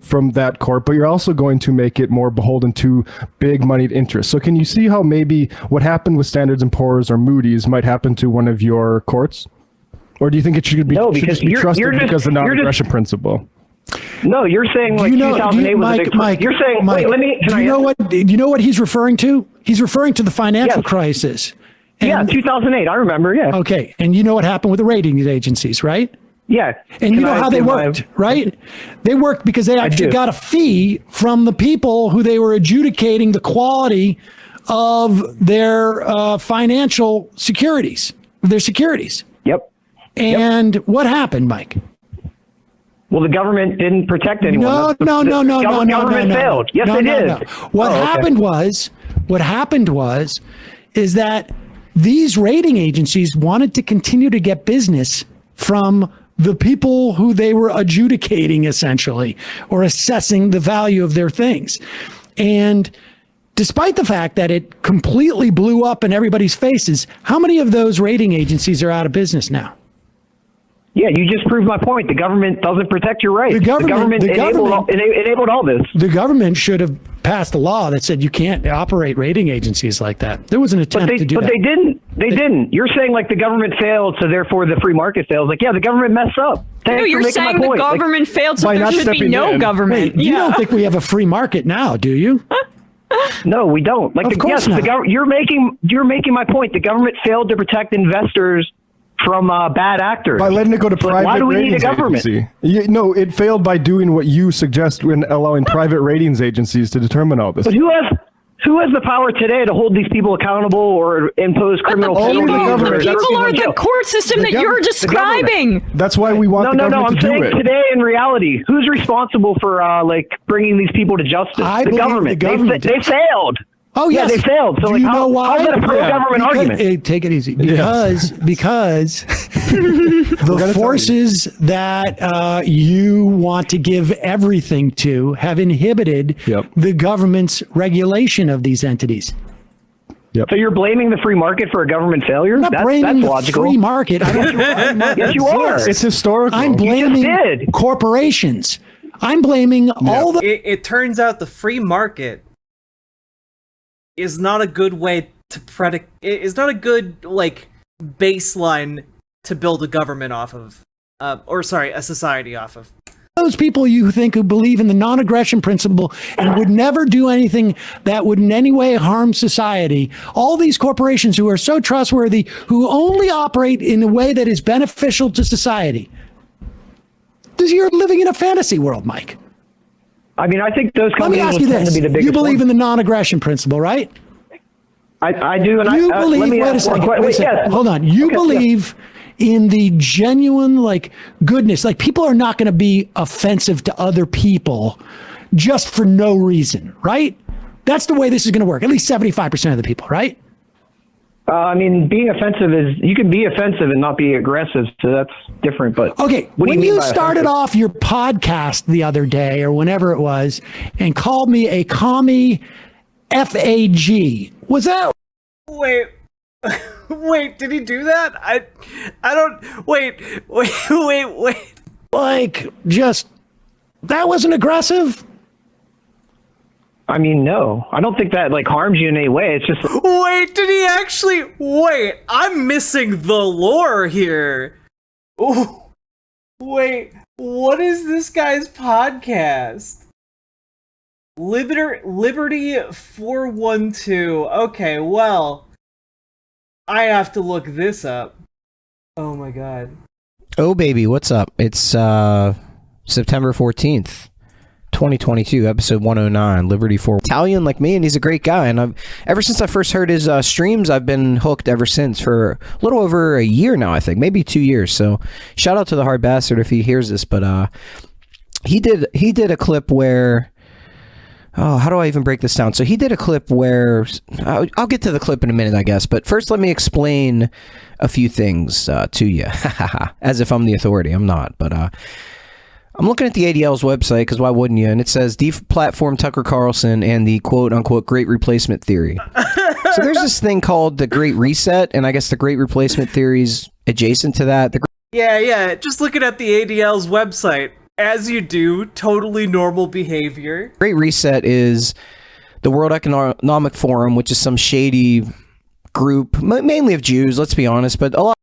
from that court, but you're also going to make it more beholden to big moneyed interests. So can you see how maybe what happened with Standards & Poor's or Moody's might happen to one of your courts? Or do you think it should be, trusted because of the non-aggression principle? No, you're saying like 2008 was a big. Mike, you're saying. Mike, wait, do you know what he's referring to? He's referring to the financial crisis. And, 2008. I remember. Yeah. Okay, and you know what happened with the rating agencies, right? Yeah. And you know how they worked, right? They worked because they actually got a fee from the people who they were adjudicating the quality of their financial securities, their securities. Yep. And what happened, Mike? Well, the government didn't protect anyone. No. Government failed. Yes, they did. No. What happened was that these rating agencies wanted to continue to get business from the people who they were adjudicating, essentially, or assessing the value of their things. And despite the fact that it completely blew up in everybody's faces, how many of those rating agencies are out of business now? Yeah, you just proved my point. The government doesn't protect your rights. The government enabled all this. The government should have passed a law that said you can't operate rating agencies like that. There was an attempt to do that. But they didn't. They didn't. You're saying like the government failed, so therefore the free market fails. Like, yeah, the government messed up. No, you're saying the government failed, so there should be no government. Wait, you don't think we have a free market now, do you? No, we don't. Like, Of course yes, not. you're making my point. The government failed to protect investors from bad actors By letting it go to So, like, private why do we need a ratings government? agency. No, it failed by doing what you suggest when allowing private ratings agencies to determine all this. But who has the power today to hold these people accountable or impose criminal Only the penalties? government. or- People are the jail? court system that you're describing. That's why we want the No. government I'm to do saying it. today in reality, who's responsible for bringing these people to justice? I the believe government. the government They did. failed. Oh, Yeah, yes. they failed. So, Do like, you know why? how's that a pro-government argument? Take it easy. Because the forces that you want to give everything to have inhibited Yep. the government's regulation of these entities. So you're blaming the free market for a government failure? I'm not blaming that's the logical. free market. I don't Yes, you are. It's historical. I'm blaming did. corporations. I'm blaming all the It turns out the free market is not a good way to is not a good baseline to build a government off of, a society off of. those people you think who believe in the non-aggression principle and would never do anything that would in any way harm society. All these corporations who are so trustworthy, who only operate in a way that is beneficial to society. You're living in a fantasy world, Mike. I mean, I think those Let me companies ask will you tend to this. be the biggest You believe ones. in the non-aggression principle, right? I do, and You let believe, me wait a ask one second, question. wait a Wait, second. yes. Hold on. You Okay, believe in the genuine, goodness. People are not going to be offensive to other people just for no reason, right? That's the way this is going to work. At least 75% of the people, right? I mean, being offensive you can be offensive and not be aggressive, so that's different. But Okay, what do when mean you by started offensive? off your podcast the other day or whenever it was and called me a commie FAG, was that Wait, wait, did he do that? I don't. Wait. that wasn't aggressive? I mean, no, I don't think that harms you in any way. It's just Wait, did he actually? Wait, I'm missing the lore here. Ooh, wait, what is this guy's podcast? Liberty 412. Okay, well, I have to look this up. Oh my god. Oh baby, what's up? It's September 14th, 2022, episode 109, Liberty 4. Italian like me, and he's a great guy. And ever since I first heard his streams, I've been hooked ever since for a little over a year now, I think, maybe 2 years. So shout out to the hard bastard if he hears this. But he did a clip where. Oh, how do I even break this down? So he did a clip where I'll get to the clip in a minute, I guess. But first, let me explain a few things to you, as if I'm the authority. I'm not, but I'm looking at the ADL's website because why wouldn't you? And it says deplatform Tucker Carlson and the quote unquote great replacement theory. So there's this thing called the Great Reset, and I guess the great replacement theory's adjacent to that. Yeah. Just looking at the ADL's website. As you do, totally normal behavior. Great Reset is the World Economic Forum, which is some shady group, mainly of Jews, let's be honest, but a lot.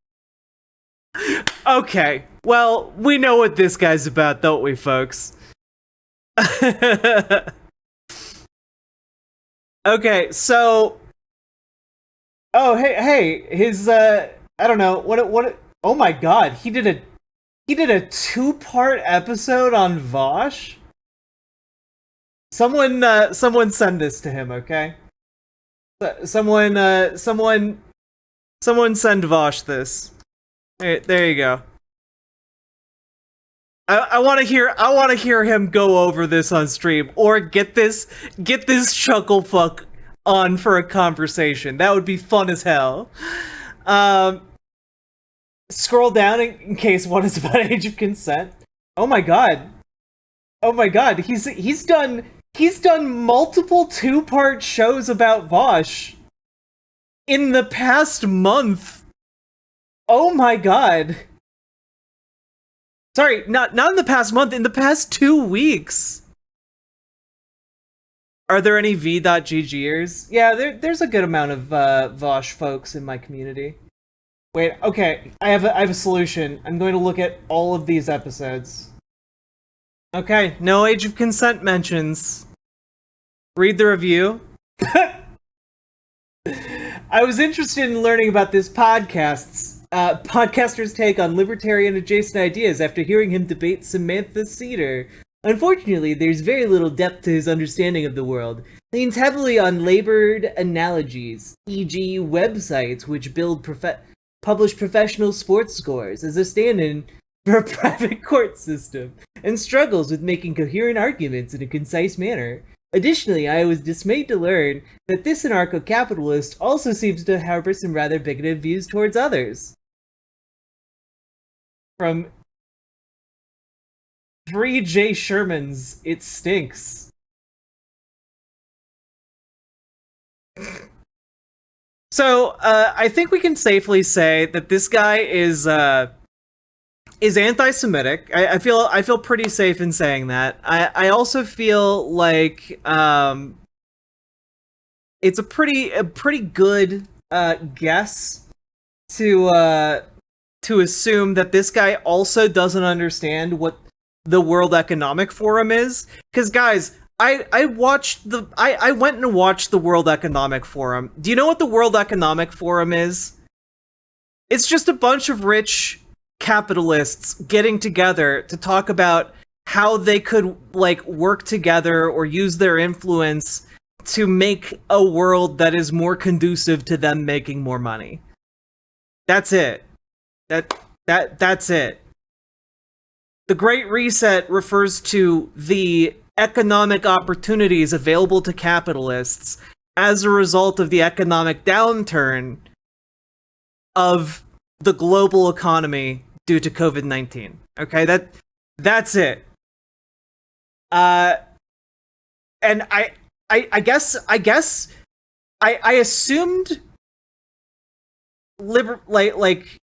Okay, well, we know what this guy's about, don't we, folks? Okay, so... Oh, hey, his, I don't know, what, oh my god, he did a 2-part episode on Vosh? Someone send this to him, okay? Someone send Vosh this. There you go. I want to hear him go over this on stream, or get this chucklefuck on for a conversation. That would be fun as hell. Scroll down in case one is about age of consent. Oh my god. He's done multiple 2-part shows about Vosh in the past month. Oh my god. Sorry, not in the past month, in the past 2 weeks. Are there any v.ggers? Yeah, there's a good amount of Vosh folks in my community. Wait, okay, I have a solution. I'm going to look at all of these episodes. Okay, no age of consent mentions. Read the review. I was interested in learning about this podcaster's take on libertarian adjacent ideas after hearing him debate Samantha Seder. Unfortunately, there's very little depth to his understanding of the world. Leans heavily on labored analogies, e.g. websites which publish professional sports scores as a stand-in for a private court system, and struggles with making coherent arguments in a concise manner. Additionally, I was dismayed to learn that this anarcho-capitalist also seems to harbor some rather bigoted views towards others. From 3J Sherman's It Stinks. So, I think we can safely say that this guy is anti-Semitic. I feel pretty safe in saying that. I also feel like it's a pretty good guess to assume that this guy also doesn't understand what the World Economic Forum is. Because guys, I went and watched the World Economic Forum. Do you know what the World Economic Forum is? It's just a bunch of rich capitalists getting together to talk about how they could like work together or use their influence to make a world that is more conducive to them making more money. That's it. That's it. The Great Reset refers to the economic opportunities available to capitalists as a result of the economic downturn of the global economy due to COVID-19. Okay, that's it. And I assumed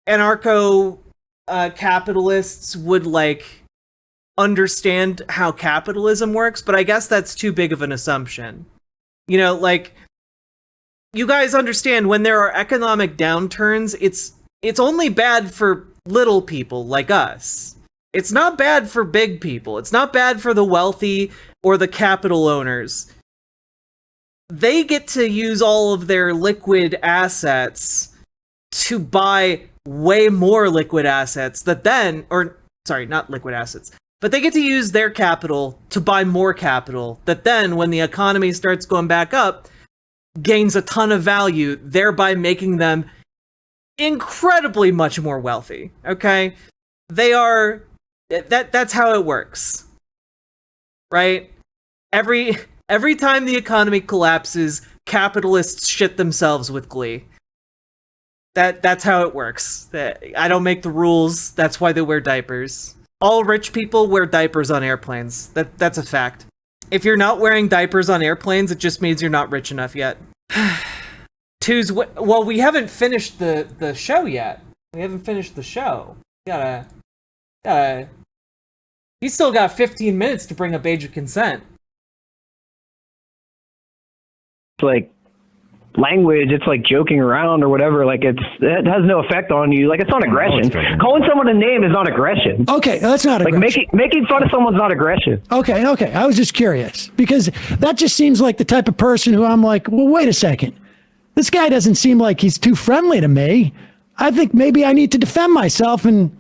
anarcho capitalists would like understand how capitalism works, but I guess that's too big of an assumption. You know, like, you guys understand when there are economic downturns, it's only bad for little people like us. It's not bad for big people. It's not bad for the wealthy or the capital owners. They get to use all of their liquid assets to buy way more liquid assets that then, not liquid assets, but they get to use their capital to buy more capital that then, when the economy starts going back up, gains a ton of value, thereby making them incredibly much more wealthy. Okay? That's how it works. Right? Every time the economy collapses, capitalists shit themselves with glee. That's how it works. I don't make the rules. That's why they wear diapers. All rich people wear diapers on airplanes. That's a fact. If you're not wearing diapers on airplanes, it just means you're not rich enough yet. Well, we haven't finished the show yet. We haven't finished the show. He's still got 15 minutes to bring up age of consent. It's like language, it's like joking around or whatever. Like it has no effect on you. Like, it's not aggression. Calling someone a name is not aggression. Okay, that's not aggression. Like making fun of someone's not aggression. Okay. I was just curious because that just seems like the type of person who I'm like, well, wait a second. This guy doesn't seem like he's too friendly to me. I think maybe I need to defend myself and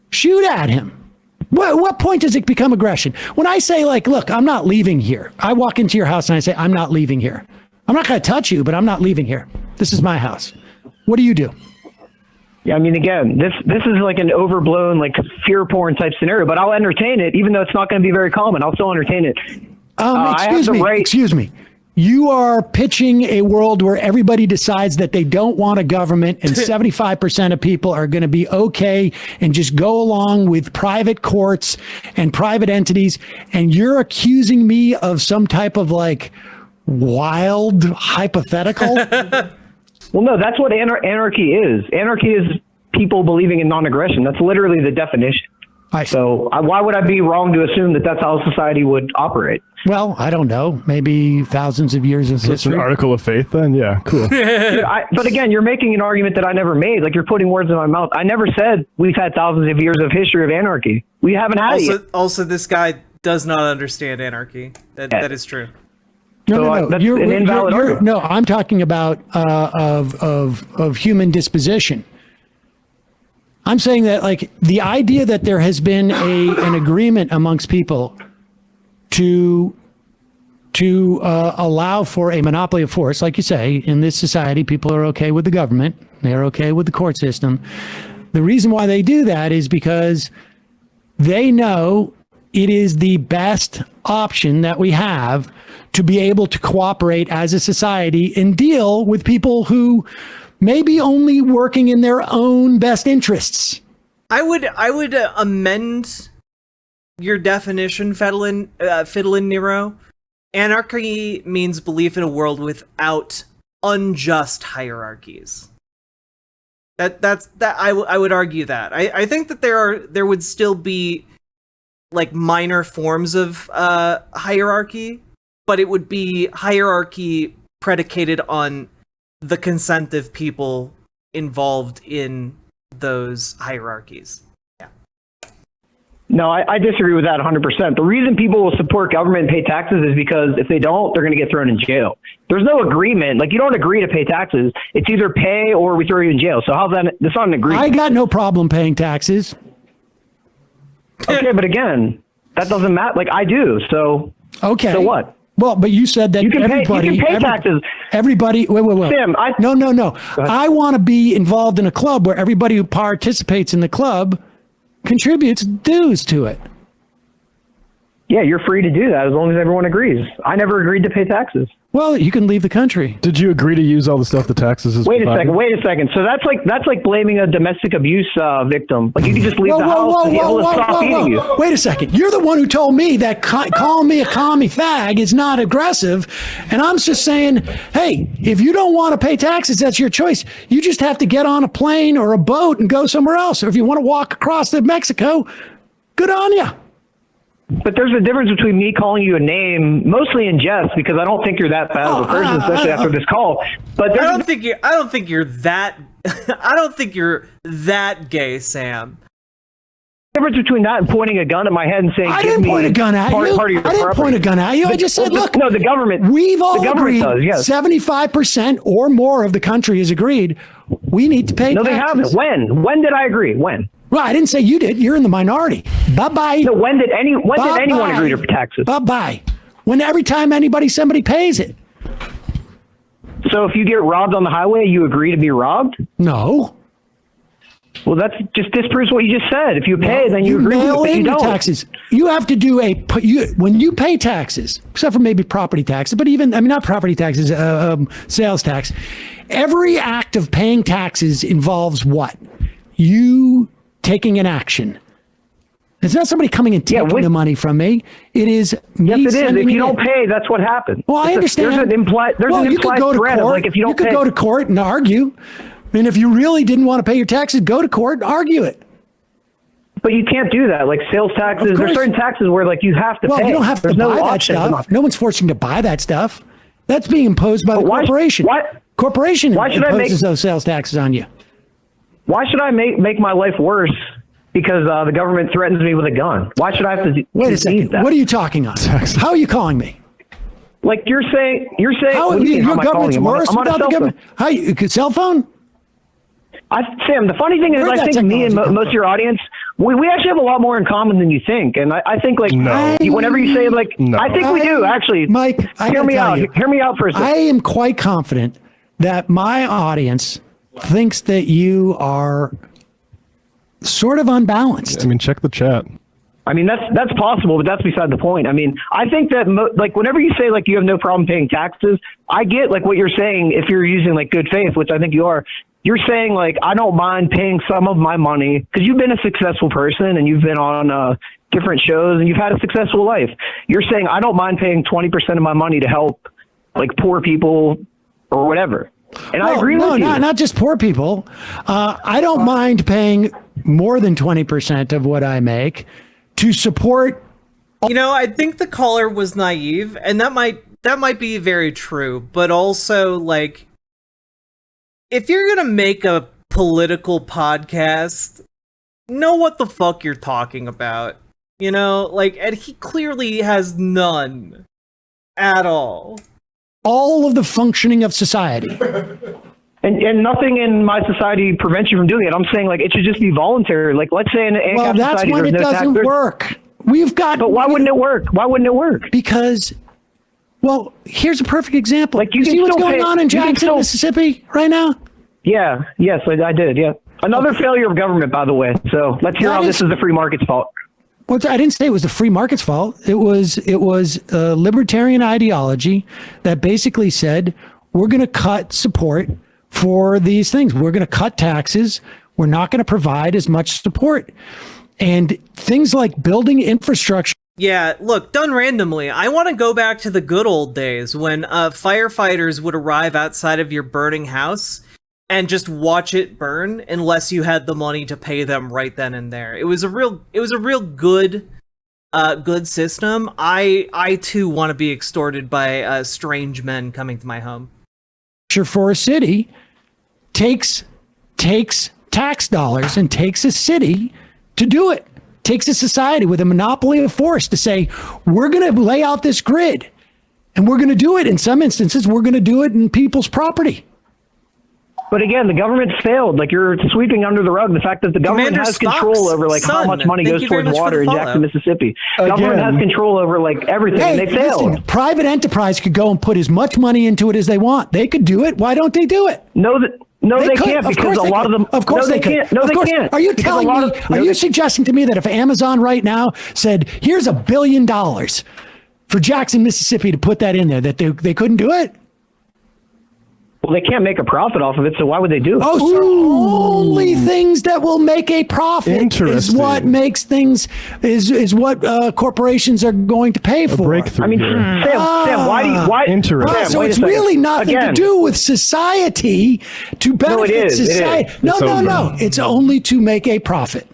shoot at him. What point does it become aggression? When I say, like, look, I'm not leaving here. I walk into your house and I say, I'm not leaving here. I'm not going to touch you, but I'm not leaving here. This is my house. What do you do? Yeah, I mean, again, this is like an overblown, like, fear porn type scenario, but I'll entertain it, even though it's not going to be very common. I'll still entertain it. Excuse me. You are pitching a world where everybody decides that they don't want a government and 75% of people are going to be okay and just go along with private courts and private entities. And you're accusing me of some type of like wild hypothetical? Well, no, that's what anarchy is. Anarchy is people believing in non-aggression. That's literally the definition. So why would I be wrong to assume that that's how society would operate? Well, I don't know. Maybe thousands of years of It's an history. article of faith then? Yeah, cool. Dude, but again, you're making an argument that I never made. Like, you're putting words in my mouth. I never said we've had thousands of years of history of anarchy. We haven't had it yet. Also, this guy does not understand anarchy. That is true. That's an invalid argument. No, I'm talking about of human disposition. I'm saying that, like, the idea that there has been an agreement amongst people to allow for a monopoly of force, like you say, in this society, people are okay with the government, they're okay with the court system. The reason why they do that is because they know it is the best option that we have to be able to cooperate as a society and deal with people who may be only working in their own best interests. I would amend your definition, Fiddlin' Nero. Anarchy means belief in a world without unjust hierarchies. I would argue that. I think that there would still be like minor forms of hierarchy, but it would be hierarchy predicated on the consent of people involved in those hierarchies. No, I disagree with that 100%. The reason people will support government and pay taxes is because if they don't, they're going to get thrown in jail. There's no agreement. Like, you don't agree to pay taxes. It's either pay or we throw you in jail. So how's that? That's not an agreement. I got no problem paying taxes. Okay, but again, that doesn't matter. Like, I do. So Okay. So what? Well, but you said that You can everybody, pay taxes. Everybody, wait. Sam, No. I want to be involved in a club where everybody who participates in the club contributes dues to it. Yeah, you're free to do that as long as everyone agrees. I never agreed to pay taxes. Well, you can leave the country. Did you agree to use all the stuff the taxes is Wait a providing? second. So that's like blaming a domestic abuse victim. Like, you can just leave the house and he'll stop eating you. Wait a second. You're the one who told me that calling me a commie fag is not aggressive. And I'm just saying, hey, if you don't want to pay taxes, that's your choice. You just have to get on a plane or a boat and go somewhere else. Or if you want to walk across to Mexico, good on you. But there's a difference between me calling you a name, mostly in jest, because I don't think you're that bad of a person, especially after this call. But I don't think you're that. I don't think you're that gay, Sam. Difference between that and pointing a gun at my head and saying, I didn't point a gun at you. I didn't point a gun at you. I just said, look. No, the government. We've all the government agreed. does, yes. 75% or more of the country has agreed. We need to pay. No, they taxes. haven't. When? When did I agree? When? Well, I didn't say you did. You're in the minority. Bye-bye. No, when did anyone agree to taxes? Bye-bye. When every time somebody pays it. So if you get robbed on the highway, you agree to be robbed? No. Well, that's just disproves what you just said. If you pay, then you agree mail with it, but in you your don't. taxes. You have to do when you pay taxes, except for maybe property taxes, but not property taxes, sales tax. Every act of paying taxes involves what? You taking an action. It's not somebody coming and taking the money from me. It is me. Yes, it is. If it you don't in. pay, that's what happens. Well, I understand. There's an implied threat of, like, if you don't pay. You could go to court and argue. And if you really didn't want to pay your taxes, go to court and argue it. But you can't do that. Like sales taxes, there's certain taxes where like you have to pay. Well, you don't have to buy that option. stuff. No one's forcing you to buy that stuff. That's being imposed by the corporation. Corporation imposes those sales taxes on you. Why should I make my life worse because the government threatens me with a gun? Why should I have to? Wait a second. What are you talking on? How are you calling me? Like you're saying. How your government's worse without the government? How cell phone? Sam, the funny thing is, I think me and most of your audience, we actually have a lot more in common than you think. And I think, like, whenever you say, like, I think we do, actually. Mike, hear me out. Hear me out for a second. I am quite confident that my audience thinks that you are sort of unbalanced. I mean, check the chat. I mean, that's possible, but that's beside the point. I mean, I think that, like, whenever you say, like, you have no problem paying taxes, I get, like, what you're saying if you're using, like, good faith, which I think you are. You're saying, like, I don't mind paying some of my money because you've been a successful person and you've been on different shows and you've had a successful life. You're saying, I don't mind paying 20% of my money to help, like, poor people or whatever. And I agree with you. No, not just poor people. I don't mind paying more than 20% of what I make to support. You know, I think the caller was naive, and that might be very true. But also, like, if you're gonna make a political podcast, know what the fuck you're talking about. You know, like, and he clearly has none at all. all of the functioning of society. And nothing in my society prevents you from doing it. I'm saying like it should just be voluntary. Like let's say in an Well, ANCAP that's society, when it there's no doesn't tax. work. We've got. But why wouldn't it work? Why wouldn't it work? Because, well, here's a perfect example. Like, you can see what's still going pay- on in you can Jackson, still- Mississippi right now? Yeah. Yes, I did. Yeah. Another failure of government, by the way. So let's hear That how is- this is the free market's fault. Well, I didn't say it was the free market's fault. It was a libertarian ideology that basically said we're going to cut support for these things. We're going to cut taxes. We're not going to provide as much support. And things like building infrastructure. Yeah, look, done randomly. I want to go back to the good old days when firefighters would arrive outside of your burning house and just watch it burn unless you had the money to pay them right then and there. It was a real good system. I too want to be extorted by strange men coming to my home. For a city takes tax dollars and takes a city to do it. Takes a society with a monopoly of force to say, we're going to lay out this grid and we're going to do it. In some instances, we're going to do it in people's property. But again, the government failed. Like you're sweeping under the rug the fact that the government Commander has control Spock's over like how son. much money Thank goes you very towards much for water the in follow. Jackson, Mississippi. Government has control over like everything, Hey, and they failed. listen, private enterprise could go and put as much money into it as they want. They could do it. Why don't they do it? No, they could. can't Of because course a they lot could. of them. Of course no, they could. can't. No, Of they course. can't. Are you Because a telling lot me? of- Are no, you they- suggesting to me that if Amazon right now said, "Here's $1 billion for Jackson, Mississippi," to put that in there, that they couldn't do it? Well, they can't make a profit off of it, so why would they do it? Oh, so only things that will make a profit is Interesting. what makes things is what corporations are going to pay for. Breakthrough. I mean, here. Sam, why? Interesting. Ah, Sam, so wait a it's second. really nothing Again, to do with society to benefit is. It is. society. No, It's no, over. no. It's only to make a profit.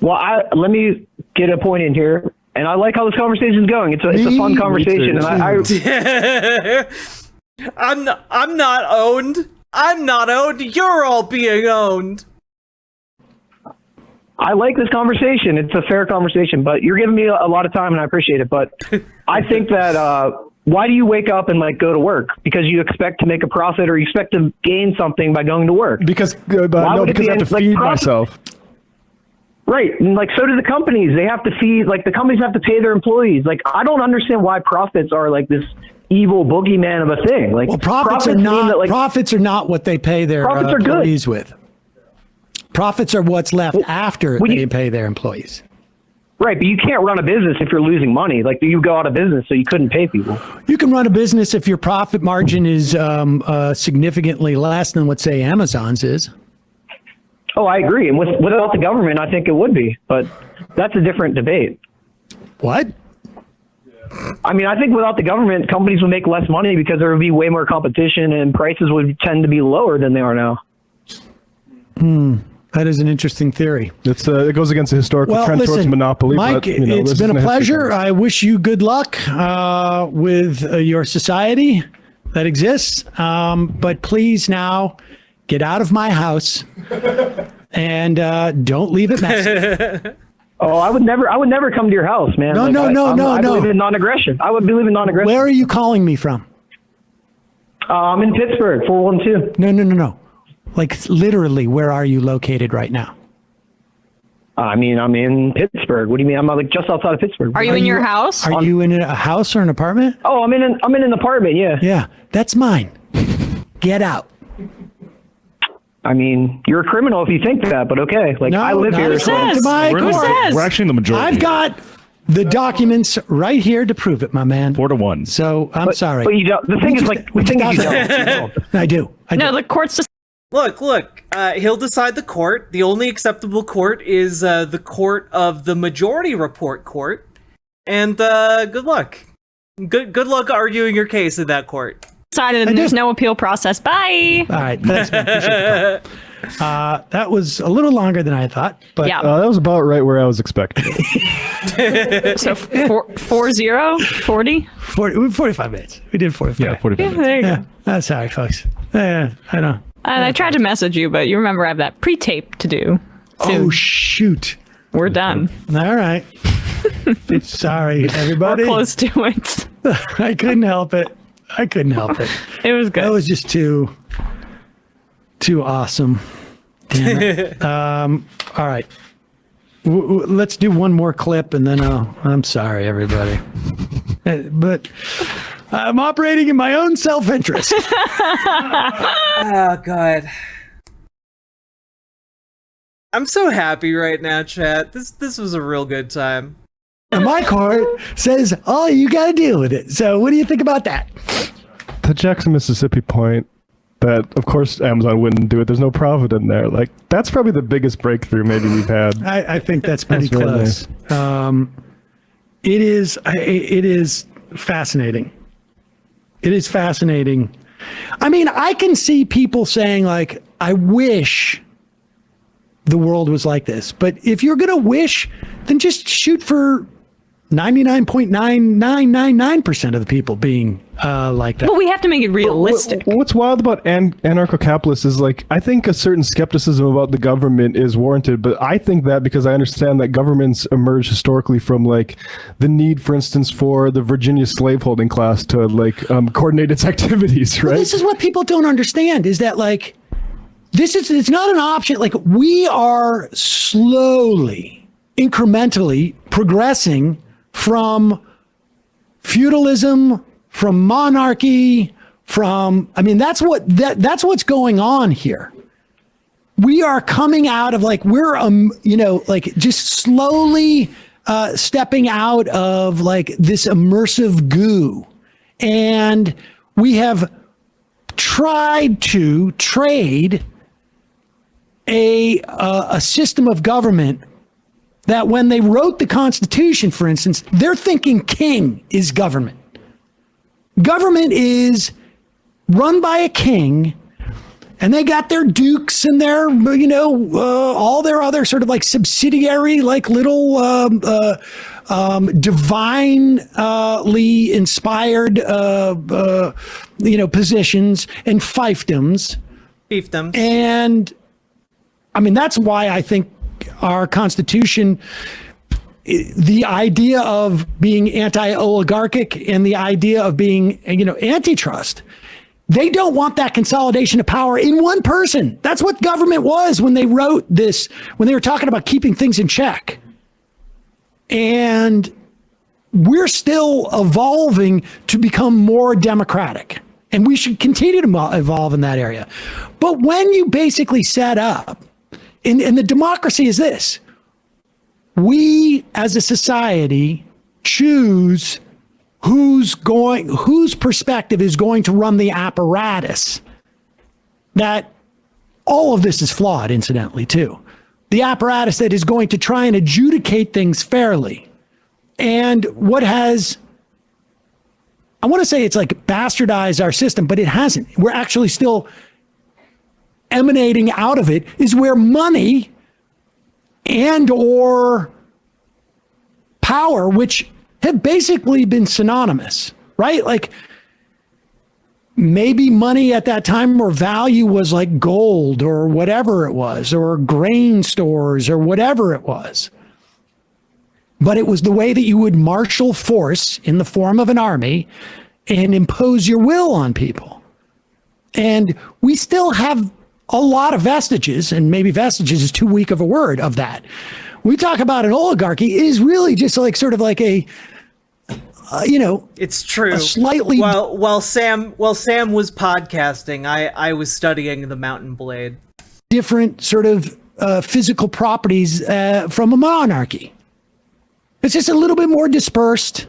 Well, let me get a point in here, and I like how this conversation is going. It's a fun Me conversation, too. and I'm not owned. I'm not owned. You're all being owned. I like this conversation. It's a fair conversation, but you're giving me a lot of time, and I appreciate it. But I think that why do you wake up and like go to work? Because you expect to make a profit, or you expect to gain something by going to work? Because would it because be I have to like feed profit? myself. Right, and like so do the companies. They have to feed. Like the companies have to pay their employees. Like I don't understand why profits are like this evil boogeyman of a thing. Like Well, profits are mean not that, like, profits are not what they pay their Profits are good. employees with. Profits are what's left after when they you- pay their employees. Right, but you can't run a business if you're losing money. Like you go out of business, so you couldn't pay people. You can run a business if your profit margin is significantly less than what, say, Amazon's is. Oh, I agree. And without the government, I think it would be. But that's a different debate. What? I mean, I think without the government, companies would make less money because there would be way more competition and prices would tend to be lower than they are now. That is an interesting theory. It goes against the historical Well, trend towards listen, monopoly. Mike, but, you know, it's this been isn't a history pleasure. thing. I wish you good luck with your society that exists. But please now get out of my house and don't leave it messy. Oh, I would never come to your house, man. No, Like, no, no, no, I no. believe in non-aggression. I would believe in non-aggression. Where are you calling me from? I'm in Pittsburgh, 412. No. Like literally, where are you located right now? I mean, I'm in Pittsburgh. What do you mean? I'm like just outside of Pittsburgh. Are you in your house? Are you in a house or an apartment? Oh, I'm in an apartment. Yeah. Yeah, that's mine. Get out. I mean, you're a criminal if you think that, but okay. Like No, I live not here. according So says. to my We're, Who court. says? we're actually in the majority. I've got the documents right here to prove it, my man. 4-1. So I'm sorry. But you don't. The thing is, like, the thing is, you don't. I do. No, the court's just Look, he'll decide the court. The only acceptable court is the court of the majority report court. And good luck. Good luck arguing your case in that court. decided and there's no appeal process. Bye. All right. Thanks, man. Appreciate the call. That was a little longer than I thought, but Yeah. That was about right where I was expecting. So 40? 45 minutes. We did 45. Yeah, 45 Yeah, minutes. there you go. Yeah. Sorry, folks. Yeah, I know. And I tried to message you, but you remember I have that pre-tape to do. Oh, shoot. We're done. All right. Sorry, We're everybody. close to it. I couldn't help it. I couldn't help it. It was good. That was just too awesome. Damn it. All right. Let's do one more clip and then I'm sorry, everybody. But I'm operating in my own self-interest. Oh, God. I'm so happy right now, chat. This was a real good time. And my court says, oh, you got to deal with it. So what do you think about that? The Jackson, Mississippi point that, of course, Amazon wouldn't do it. There's no profit in there. Like, that's probably the biggest breakthrough maybe we've had. I think that's pretty That's really close. It is fascinating. It is fascinating. I mean, I can see people saying, like, I wish the world was like this. But if you're going to wish, then just shoot for 99.9999% of the people being like that. But we have to make it realistic. What's wild about anarcho-capitalists is, like, I think a certain skepticism about the government is warranted, but I think that because I understand that governments emerge historically from, like, the need, for instance, for the Virginia slaveholding class to, like, coordinate its activities, right? Well, this is what people don't understand is that, like, it's not an option. Like, we are slowly, incrementally progressing from feudalism, from monarchy, that's what's going on here. We are coming out of, like, we're just slowly stepping out of, like, this immersive goo. And we have tried to trade a system of government that when they wrote the Constitution, for instance, they're thinking king is government. Government is run by a king, and they got their dukes and their, all their other sort of, like, subsidiary, like, little divinely inspired, positions and fiefdoms. Fiefdoms. And I mean, that's why I think our Constitution, the idea of being anti-oligarchic and the idea of being, antitrust, they don't want that consolidation of power in one person. That's what government was when they wrote this, when they were talking about keeping things in check. And we're still evolving to become more democratic. And we should continue to evolve in that area. But when you basically set up, and the democracy is this, we as a society choose whose perspective is going to run the apparatus. That all of this is flawed, incidentally, too. The apparatus that is going to try and adjudicate things fairly. And what has, I want to say it's like bastardized our system, but it hasn't. We're actually still emanating out of it is where money and or power, which have basically been synonymous, right? Like, maybe money at that time or value was like gold or whatever it was, or grain stores or whatever it was. But it was the way that you would marshal force in the form of an army and impose your will on people. And we still have a lot of vestiges, and maybe vestiges is too weak of a word of that. We talk about an oligarchy, it is really just like sort of like a, it's true. A slightly while Sam was podcasting, I was studying the Mountain Blade. Different sort of physical properties from a monarchy. It's just a little bit more dispersed.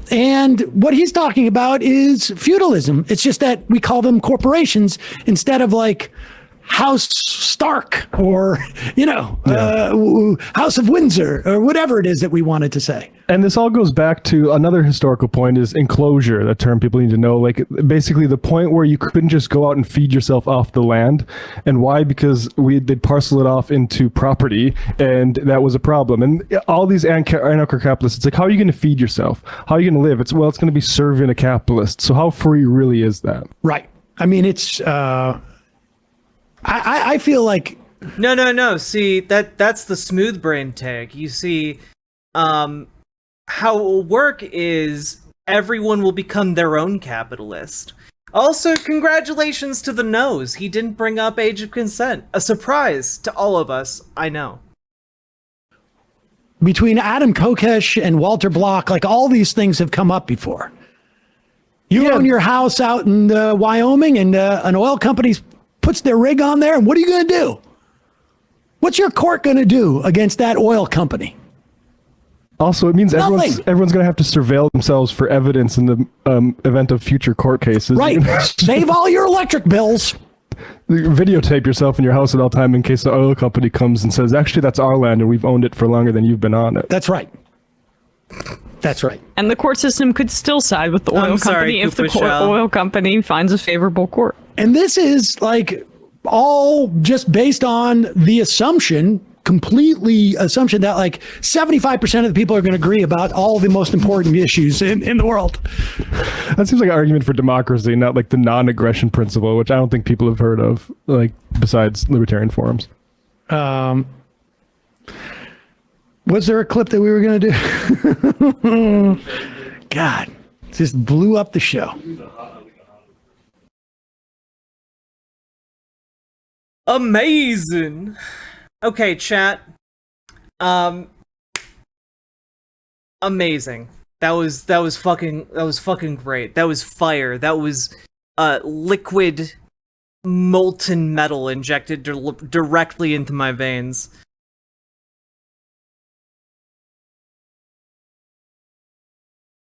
And what he's talking about is feudalism. It's just that we call them corporations instead of like House Stark or, House of Windsor or whatever it is that we wanted to say. And this all goes back to another historical point is enclosure, the term people need to know. Like, basically the point where you couldn't just go out and feed yourself off the land. And why? Because they'd parcel it off into property, and that was a problem. And all these anarcho-capitalists, it's like, how are you going to feed yourself? How are you going to live? It's going to be serving a capitalist. So how free really is that? Right. I memean, it's, I feel like... No. See, that's the smooth brain take. You see, how it will work is everyone will become their own capitalist. Also, congratulations to the nose. He didn't bring up age of consent. A surprise to all of us, I know. Between Adam Kokesh and Walter Block, like all these things have come up before. You own your house out in Wyoming, and an oil company puts their rig on there, and what are you going to do? What's your court going to do against that oil company? Also, it means everyone's Nothing. going to have to surveil themselves for evidence in the event of future court cases. Right. Save all your electric bills. Videotape yourself in your house at all time in case the oil company comes and says, actually, that's our land and we've owned it for longer than you've been on it. That's right. That's right. And the court system could still side with the oil I'm sorry, company if the Koopa oil company finds a favorable court. And this is like all just based on the assumption, completely assumption that like 75% of the people are going to agree about all the most important issues in the world. That seems like an argument for democracy, not like the non-aggression principle, which I don't think people have heard of, like besides libertarian forums. Was there a clip that we were going to do? God, just blew up the show. Amazing. Okay, chat. Amazing. That was fucking great. That was fire. That was liquid molten metal injected directly into my veins.